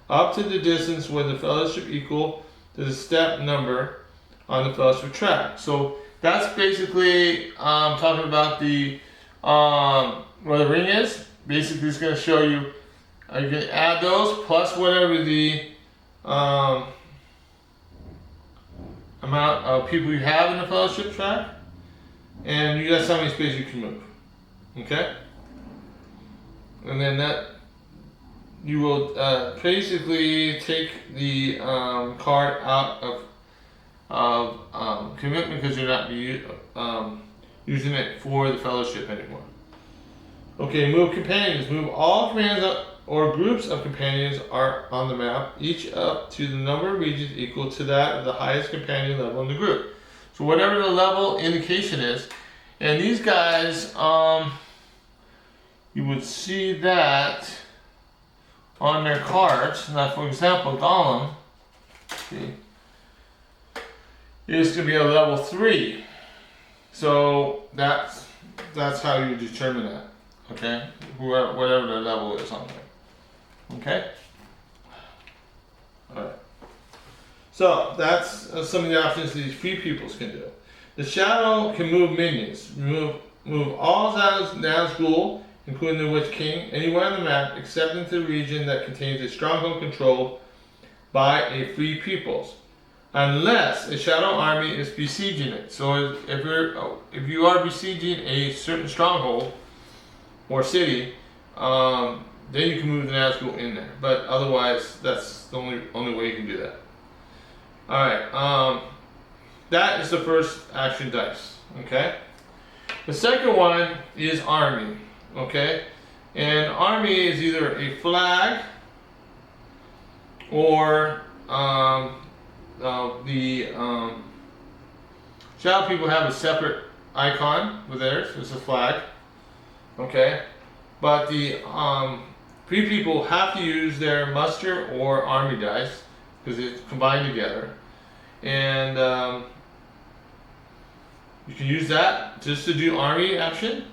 up to the distance where the fellowship equal to the step number on the fellowship track. So that's basically talking about the where the ring is. Basically, it's going to show you. You can add those plus whatever the amount of people you have in the fellowship track, and you got how many spaces you can move. Okay, and then that you will basically take the card out of commitment because you're not using it for the fellowship anymore. Okay, move companions. Move all companions or groups of companions are on the map, each up to the number of regions equal to that of the highest companion level in the group. So whatever the level indication is, and these guys, you would see that on their cards. Now, for example, Gollum is going to be a level 3. So that's how you determine that. Okay, whatever the level is on there. Okay. All right. So that's some of the options these free pupils can do. The shadow can move minions. Move all Nazgul, including the Witch King, anywhere on the map except into the region that contains a stronghold controlled by a free peoples, unless a shadow army is besieging it. So if you are besieging a certain stronghold or city, then you can move the Nazgul in there. But otherwise, that's the only way you can do that. All right, that is the first action dice. Okay. The second one is army. Okay, and army is either a flag or the shadow people have a separate icon with theirs. It's a flag. Okay, but the free people have to use their muster or army dice because it's combined together, and you can use that just to do army action,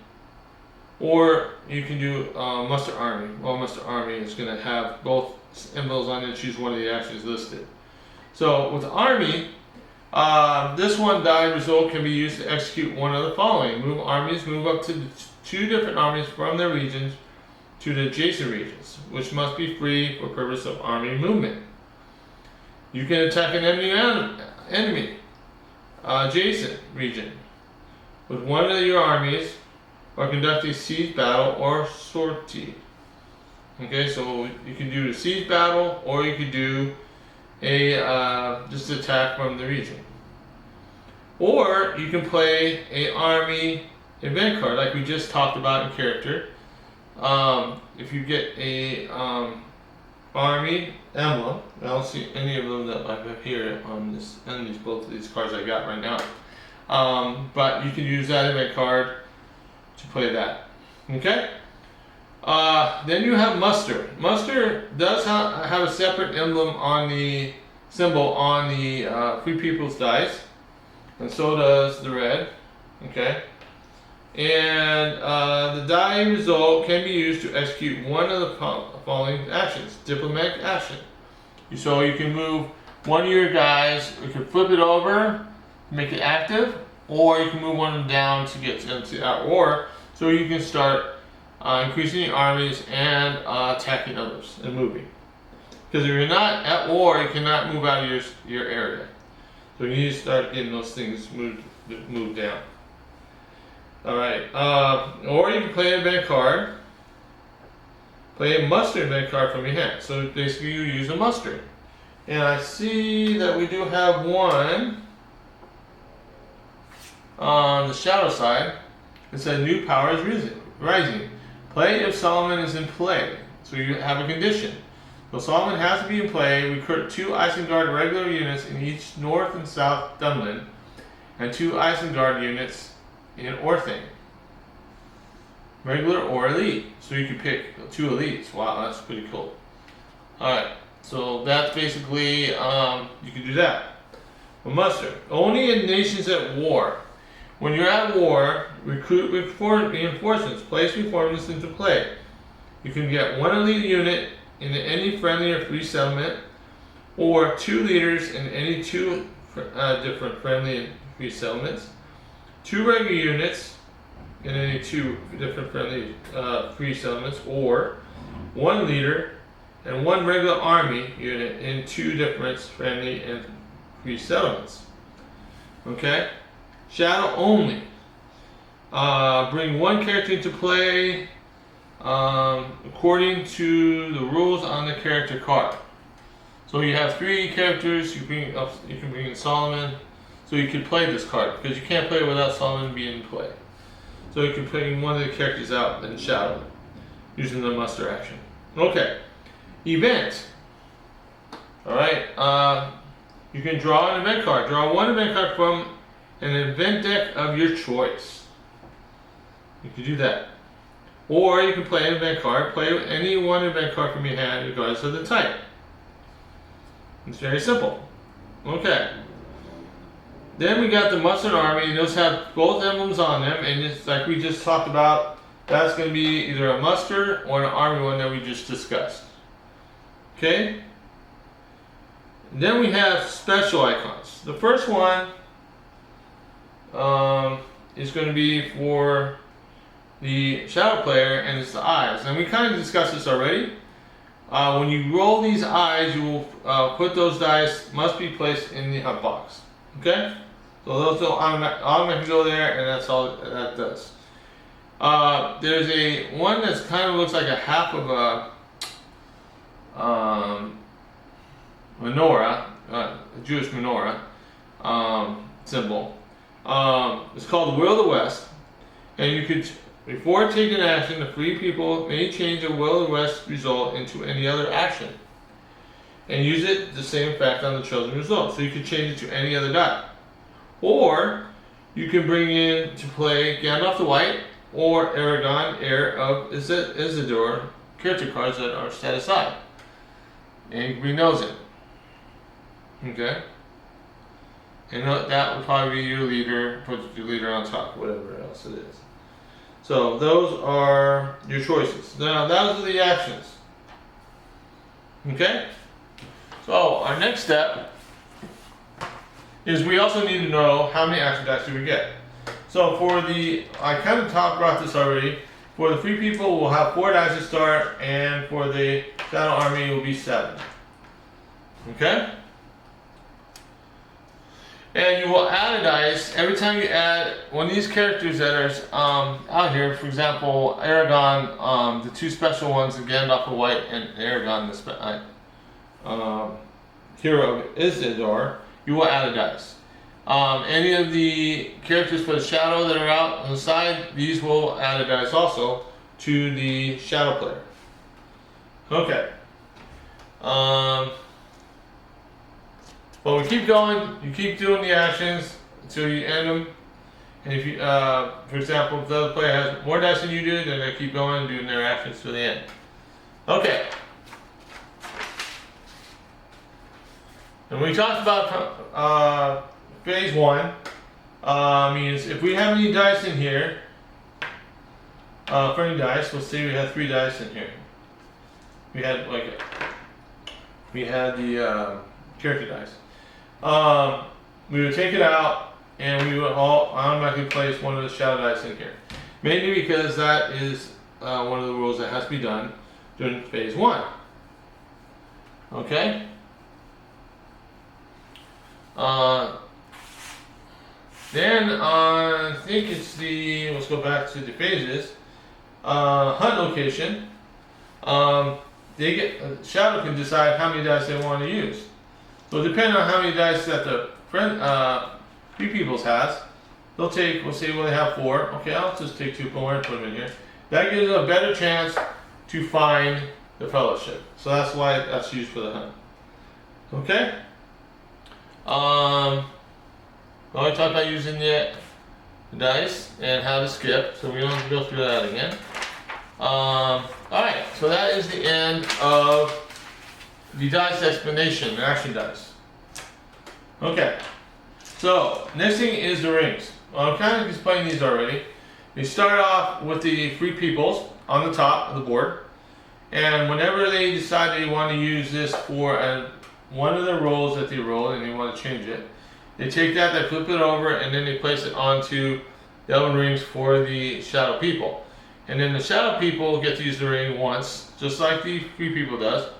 or you can do muster army. Well, muster army is going to have both symbols on it and choose one of the actions listed. So with army, this one die result can be used to execute one of the following. Move armies, move up to 2 different armies from their regions to the adjacent regions, which must be free for purpose of army movement. You can attack an enemy adjacent region with one of your armies, or conduct a siege battle or sortie. Okay, so you can do a siege battle, or you could do a just attack from the region, or you can play a army event card like we just talked about in character. If you get a army emblem, I don't see any of them that I have here on both of these cards I got right now. But you can use that event card to play that. Okay. Then you have muster. Muster does have a separate emblem on the symbol on the free people's dice, and so does the red. Okay. And the die result can be used to execute one of the following actions. Diplomatic action. So you can move one of your guys, you can flip it over, make it active, or you can move one of them down to get into that war. So you can start increasing your armies and attacking others and moving. Because if you're not at war, you cannot move out of your area. So you need to start getting those things moved down. Alright, or you can play an event card. Play a muster event card from your hand. So basically you use a muster. And I see that we do have one on the shadow side. It says new power is rising. Play if Solomon is in play. So you have a condition. So Solomon has to be in play. Recruit 2 Isengard regular units in each North and South Dunland, and 2 Isengard units in Orthanc. Regular or elite. So you can pick 2 elites. Wow, that's pretty cool. Alright, so that's basically, you can do that. A muster. Only in nations at war. When you're at war, recruit reinforcements. Place reinforcements into play. You can get 1 elite unit in any friendly or free settlement, or 2 leaders in any 2 different friendly and free settlements, 2 regular units in any 2 different friendly free settlements, or 1 leader and 1 regular army unit in 2 different friendly and free settlements. Okay? Shadow only. Bring 1 character into play according to the rules on the character card. So you have 3 characters. You can bring in Solomon, so you can play this card because you can't play it without Solomon being in play. So you can bring one of the characters out and shadow them using the muster action. Okay. Event. All right. You can draw an event card. Draw 1 event card from an event deck of your choice. You can do that. Or you can play an event card. Play any 1 event card from your hand, regardless of the type. It's very simple. Okay. Then we got the mustered army, and those have both emblems on them, and it's like we just talked about. That's going to be either a muster or an army one that we just discussed. Okay. And then we have special icons. The first one is going to be for the shadow player, and it's the eyes. And we kind of discussed this already. When you roll these eyes, you will put those dice, must be placed in the hunt box. Okay? So those will automatically go there, and that's all that does. There's a one that's kind of looks like a half of a menorah, a Jewish menorah symbol. It's called the Will of the West, and you could, before taking action, the free people may change a Will of the West result into any other action, and use it the same effect on the chosen result. So you can change it to any other die. Or you can bring in to play Gandalf the White or Aragorn, heir of Isildur, character cards that are set aside. And you can bring those in. Okay? And that would probably be your leader, put your leader on top, whatever else it is. So those are your choices. Now those are the actions. Okay? So our next step is we also need to know how many action dice do we get. So for the, I kind of talked about this already. For the free people, we'll have 4 dice to start, and for the shadow army, it will be 7. Okay? And you will add a dice every time you add one of these characters that are out here. For example, Aragorn, the 2 special ones, Gandalf the White and Aragorn, the hero of Isildur. You will add a dice. Any of the characters for the shadow that are out on the side, these will add a dice also to the shadow player. Okay. But we keep going. You keep doing the actions until you end them. And if you, for example, if the other player has more dice than you do, then they keep going and doing their actions to the end. Okay. And we talked about phase 1. Means if we have any dice in here, for any dice, let's say we had 3 dice in here. We had the character dice. We would take it out, and we would all automatically place one of the shadow dice in here. Mainly because that is one of the rules that has to be done during phase 1. Okay? Then I think it's the, let's go back to the phases. Hunt location. Shadow can decide how many dice they want to use. So depending on how many dice that the free peoples has, they'll take, we'll say they have 4. Okay, I'll just take 2 more and put them in here. That gives them a better chance to find the fellowship. So that's why that's used for the hunt. Okay. I talked about using the dice and how to skip, so we don't have to go through that again. Alright, so that is the end of the dice explanation, the action dice. Okay, so next thing is the rings. Well, I'm kind of explaining these already. They start off with the free peoples on the top of the board, and whenever they decide they want to use this for one of the rolls that they roll and they want to change it, they take that, they flip it over, and then they place it onto the elven rings for the shadow people. And then the shadow people get to use the ring once, just like the free people does,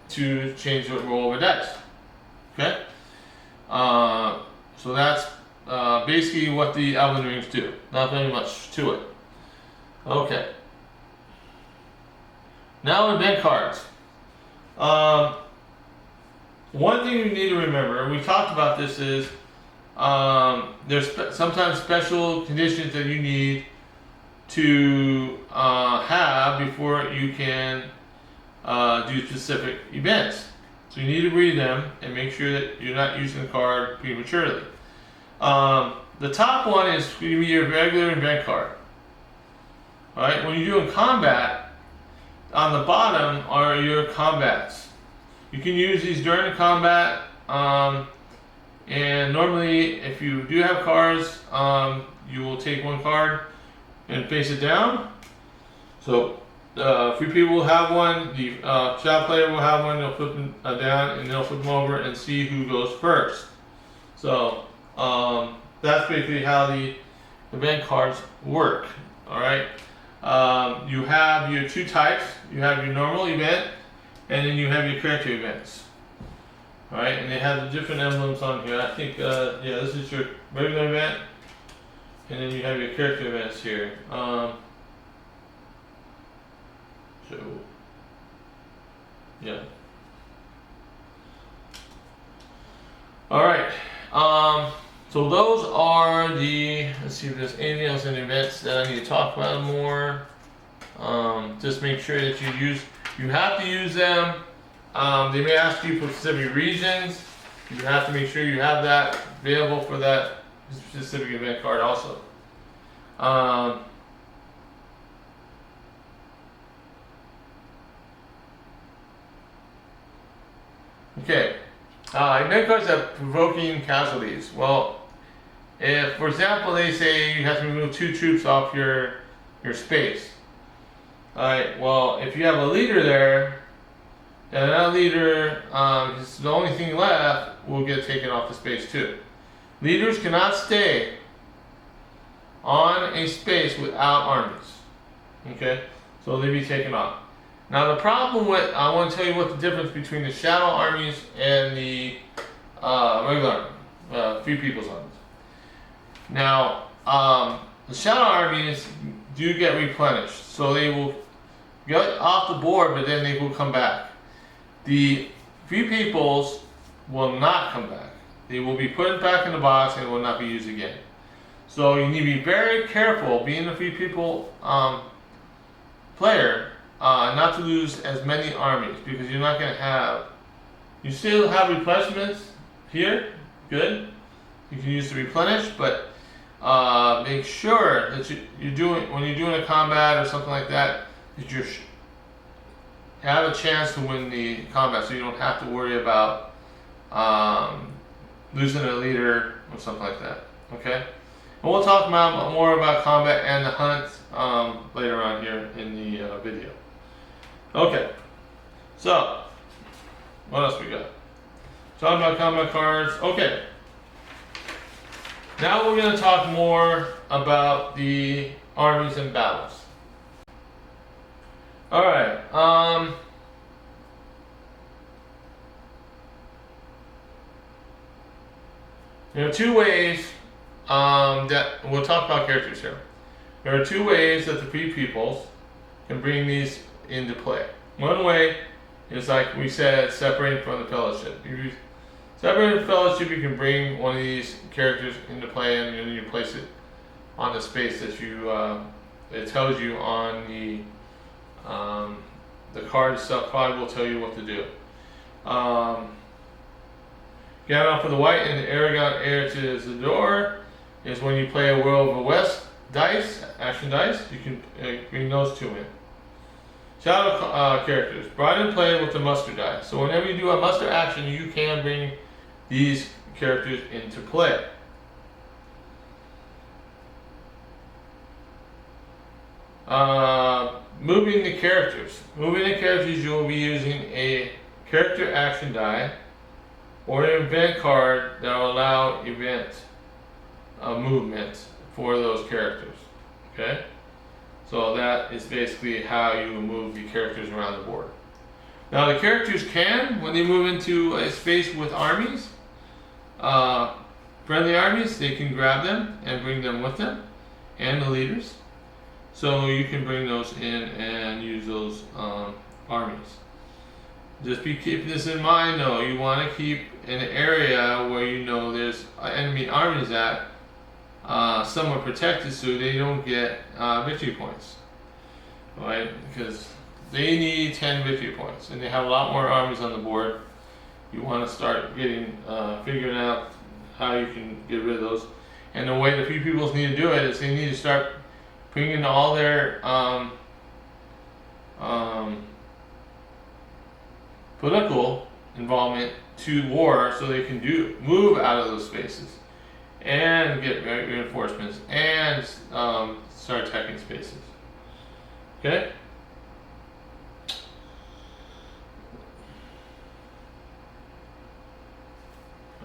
to change the roll of a dice. Okay? So that's basically what the elven rings do. Not very much to it. Okay. Now event cards. One thing you need to remember, and we talked about this, is there's sometimes special conditions that you need to have before you can do specific events. So you need to read them and make sure that you're not using the card prematurely. The top one is going to be your regular event card. Alright, when you're doing combat, on the bottom are your combats. You can use these during the combat, and normally if you do have cards, you will take one card and face it down. So free people will have one, the shadow player will have one, they'll flip them down and they'll flip them over and see who goes first. So that's basically how the event cards work. Alright, you have your two types. You have your normal event, and then you have your character events. Alright, and they have the different emblems on here. I think, yeah, this is your regular event, and then you have your character events here. So, yeah. Alright, so those are the, let's see if there's anything else in the events that I need to talk about more. Just make sure that you have to use them. They may ask you for specific reasons. You have to make sure you have that available for that specific event card also. Okay, event cards have provoking casualties. Well, if, for example, they say you have to remove 2 troops off your space. Alright, well, if you have a leader there, and that leader is the only thing left, will get taken off the space too. Leaders cannot stay on a space without armies. Okay, so they'll be taken off. Now the problem with, I want to tell you what the difference between the shadow armies and the regular free people's armies. Now, the shadow armies do get replenished, so they will get off the board, but then they will come back. The free peoples will not come back. They will be put back in the box and will not be used again. So you need to be very careful, being a free people player, not to lose as many armies, because you're not going to have. You still have replenishments here, good. You can use to replenish, but make sure that you're doing, when you're doing a combat or something like that, that you have a chance to win the combat, so you don't have to worry about losing a leader or something like that. Okay, and we'll talk more about combat and the hunt later on here in the video. Okay, so what else we got? Talking about combat cards. Okay, now we're going to talk more about the armies and battles. Alright, there are 2 ways that we'll talk about characters here. There are 2 ways that the free peoples can bring these into play. One way is, like we said, separating from the fellowship. If you separate the fellowship, you can bring one of these characters into play, and then you place it on the space that you it tells you on the the card itself probably will tell you what to do. Gandalf for the white and the Aragorn heir to Zador is when you play a World of the West dice, action dice. You can bring those two in. Shadow characters brought in play with the muster die. So whenever you do a muster action, you can bring these characters into play. Moving the characters. Moving the characters, you will be using a character action die or an event card that will allow event movement for those characters. Okay? So that is basically how you move the characters around the board. Now the characters can, when they move into a space with armies, friendly armies, they can grab them and bring them with them, and the leaders. So you can bring those in and use those armies. Just be keeping this in mind though. You want to keep an area where you know there's enemy armies at somewhat protected so they don't get victory points. Right? Because they need 10 victory points and they have a lot more armies on the board. You want to start getting figuring out how you can get rid of those. And the way the few peoples need to do it is they need to start bringing all their political involvement to war so they can move out of those spaces and get reinforcements and start attacking spaces. Okay?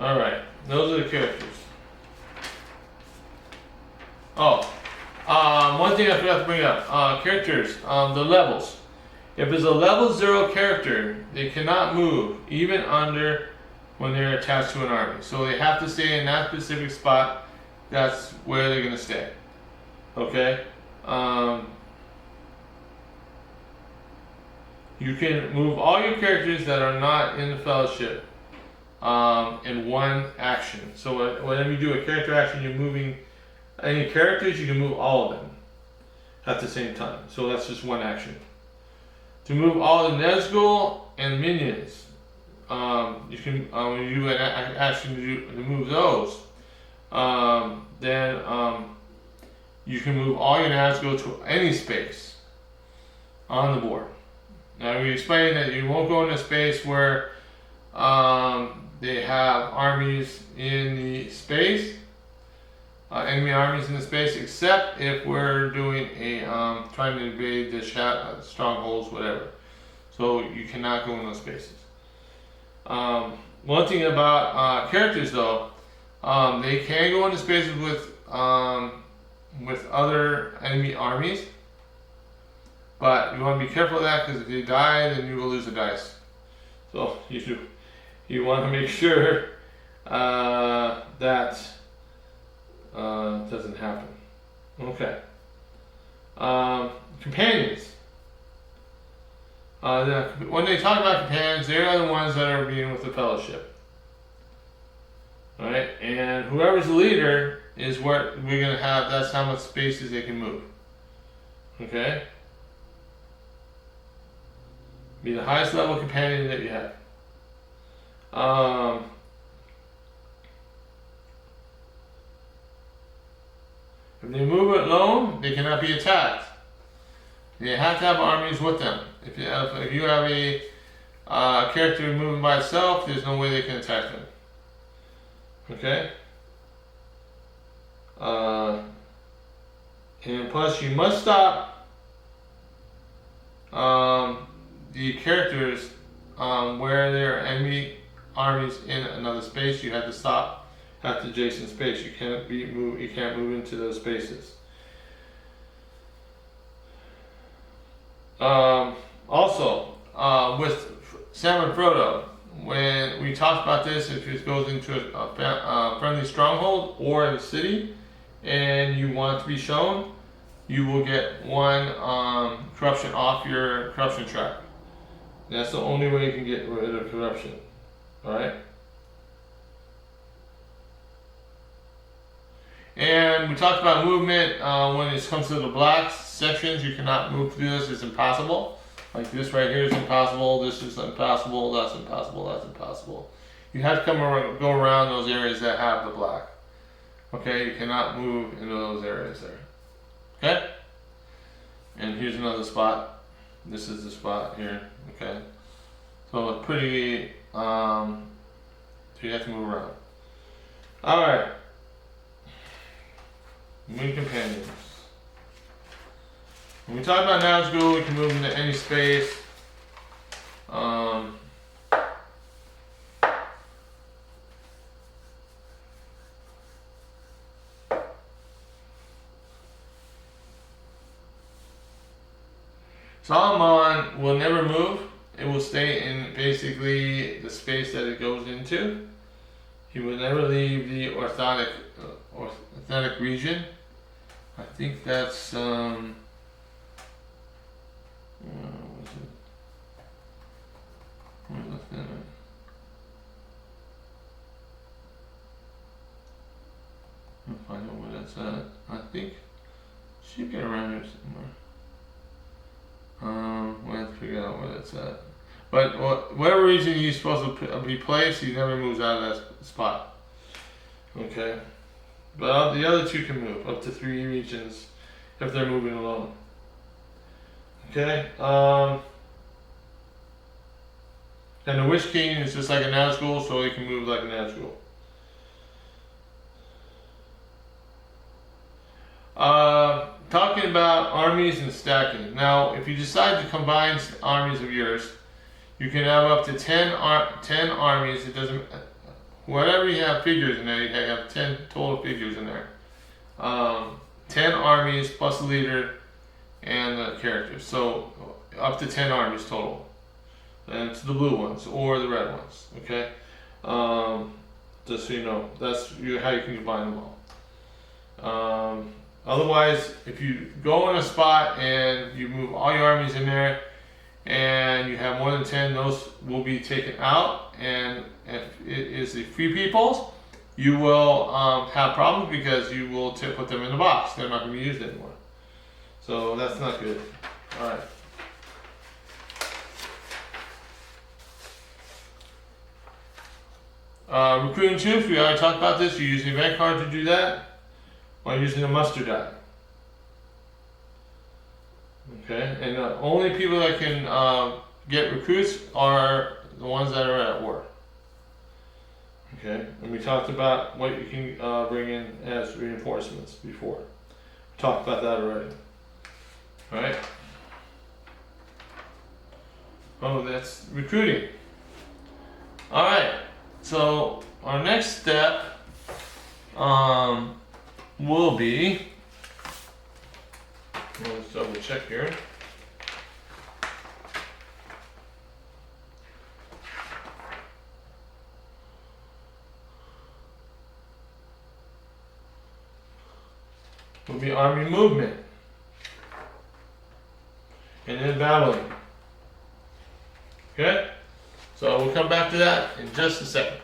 Alright, those are the characters. One thing I forgot to bring up. Characters, the levels. If it's a level 0 character, they cannot move, even when they're attached to an army. So they have to stay in that specific spot. That's where they're going to stay. Okay? You can move all your characters that are not in the fellowship in one action. So whenever you do a character action, you're moving any characters, you can move all of them at the same time. So that's just one action. To move all the Nazgul and minions, you can when you do an action to move those, then you can move all your Nazgul to any space on the board. Now we explained that you won't go in a space where they have armies in the space, enemy armies in the space, except if we're doing a trying to invade the strongholds, whatever. So you cannot go in those spaces. One thing about characters, though, they can go into spaces with other enemy armies, but you want to be careful of that because if you die, then you will lose the dice. So you want to make sure that doesn't happen. Okay. Companions. When they talk about companions, they are the ones that are being with the fellowship. Alright? And whoever's the leader is what we're going to have. That's how much spaces they can move. Okay? Be the highest level companion that you have. If they move it alone, they cannot be attacked. They have to have armies with them. If you have a character moving by itself, there's no way they can attack them. Okay? And plus, you must stop the characters where there are enemy armies in another space. You have to stop at the adjacent space. You can't move into those spaces. Also, with Sam and Frodo, when we talked about this, if it goes into a friendly stronghold or a city, and you want it to be shown, you will get one corruption off your corruption track. That's the only way you can get rid of corruption. Alright? And we talked about movement when it comes to the black sections. You cannot move through this, it's impossible. Like this right here is impossible, this is impossible, that's impossible, that's impossible. You have to go around those areas that have the black. Okay, you cannot move into those areas there. Okay? And here's another spot. This is the spot here. Okay? So it's pretty, so you have to move around. Alright. Moon companions. When we talk about Nazgul, we can move into any space. Salamon will never move. It will stay in basically the space that it goes into. He will never leave the orthotic region. I think that's what is it? Where's the thinner? I'll find out where that's at. I think should get around here somewhere. We'll have to figure out where that's at. But whatever region he's supposed to be placed, he never moves out of that spot. Okay. But the other two can move up to 3 regions if they're moving alone. Okay. And the Witch King is just like a Nazgul, so he can move like a Nazgul. Talking about armies and stacking. Now, if you decide to combine armies of yours, you can have up to 10 armies. It doesn't, whatever you have figures in there, you have 10 total figures in there. 10 armies plus a leader and the characters. So up to 10 armies total. And it's the blue ones or the red ones. Okay. Just so you know, that's how you can combine them all. Otherwise, if you go in a spot and you move all your armies in there and you have more than 10, those will be taken out. And if it is the free peoples, you will have problems because you will put them in the box. They're not going to be used anymore. So that's not good. Alright. Recruiting troops, we already talked about this. You use the event card to do that. Or using a muster die. Okay, and the only people that can get recruits are the ones that are at war. Okay, and we talked about what you can bring in as reinforcements before. We talked about that already. Alright. Oh, that's recruiting. Alright, so our next step will be, let's double check here. Will be army movement. And then battling. Okay? So we'll come back to that in just a second.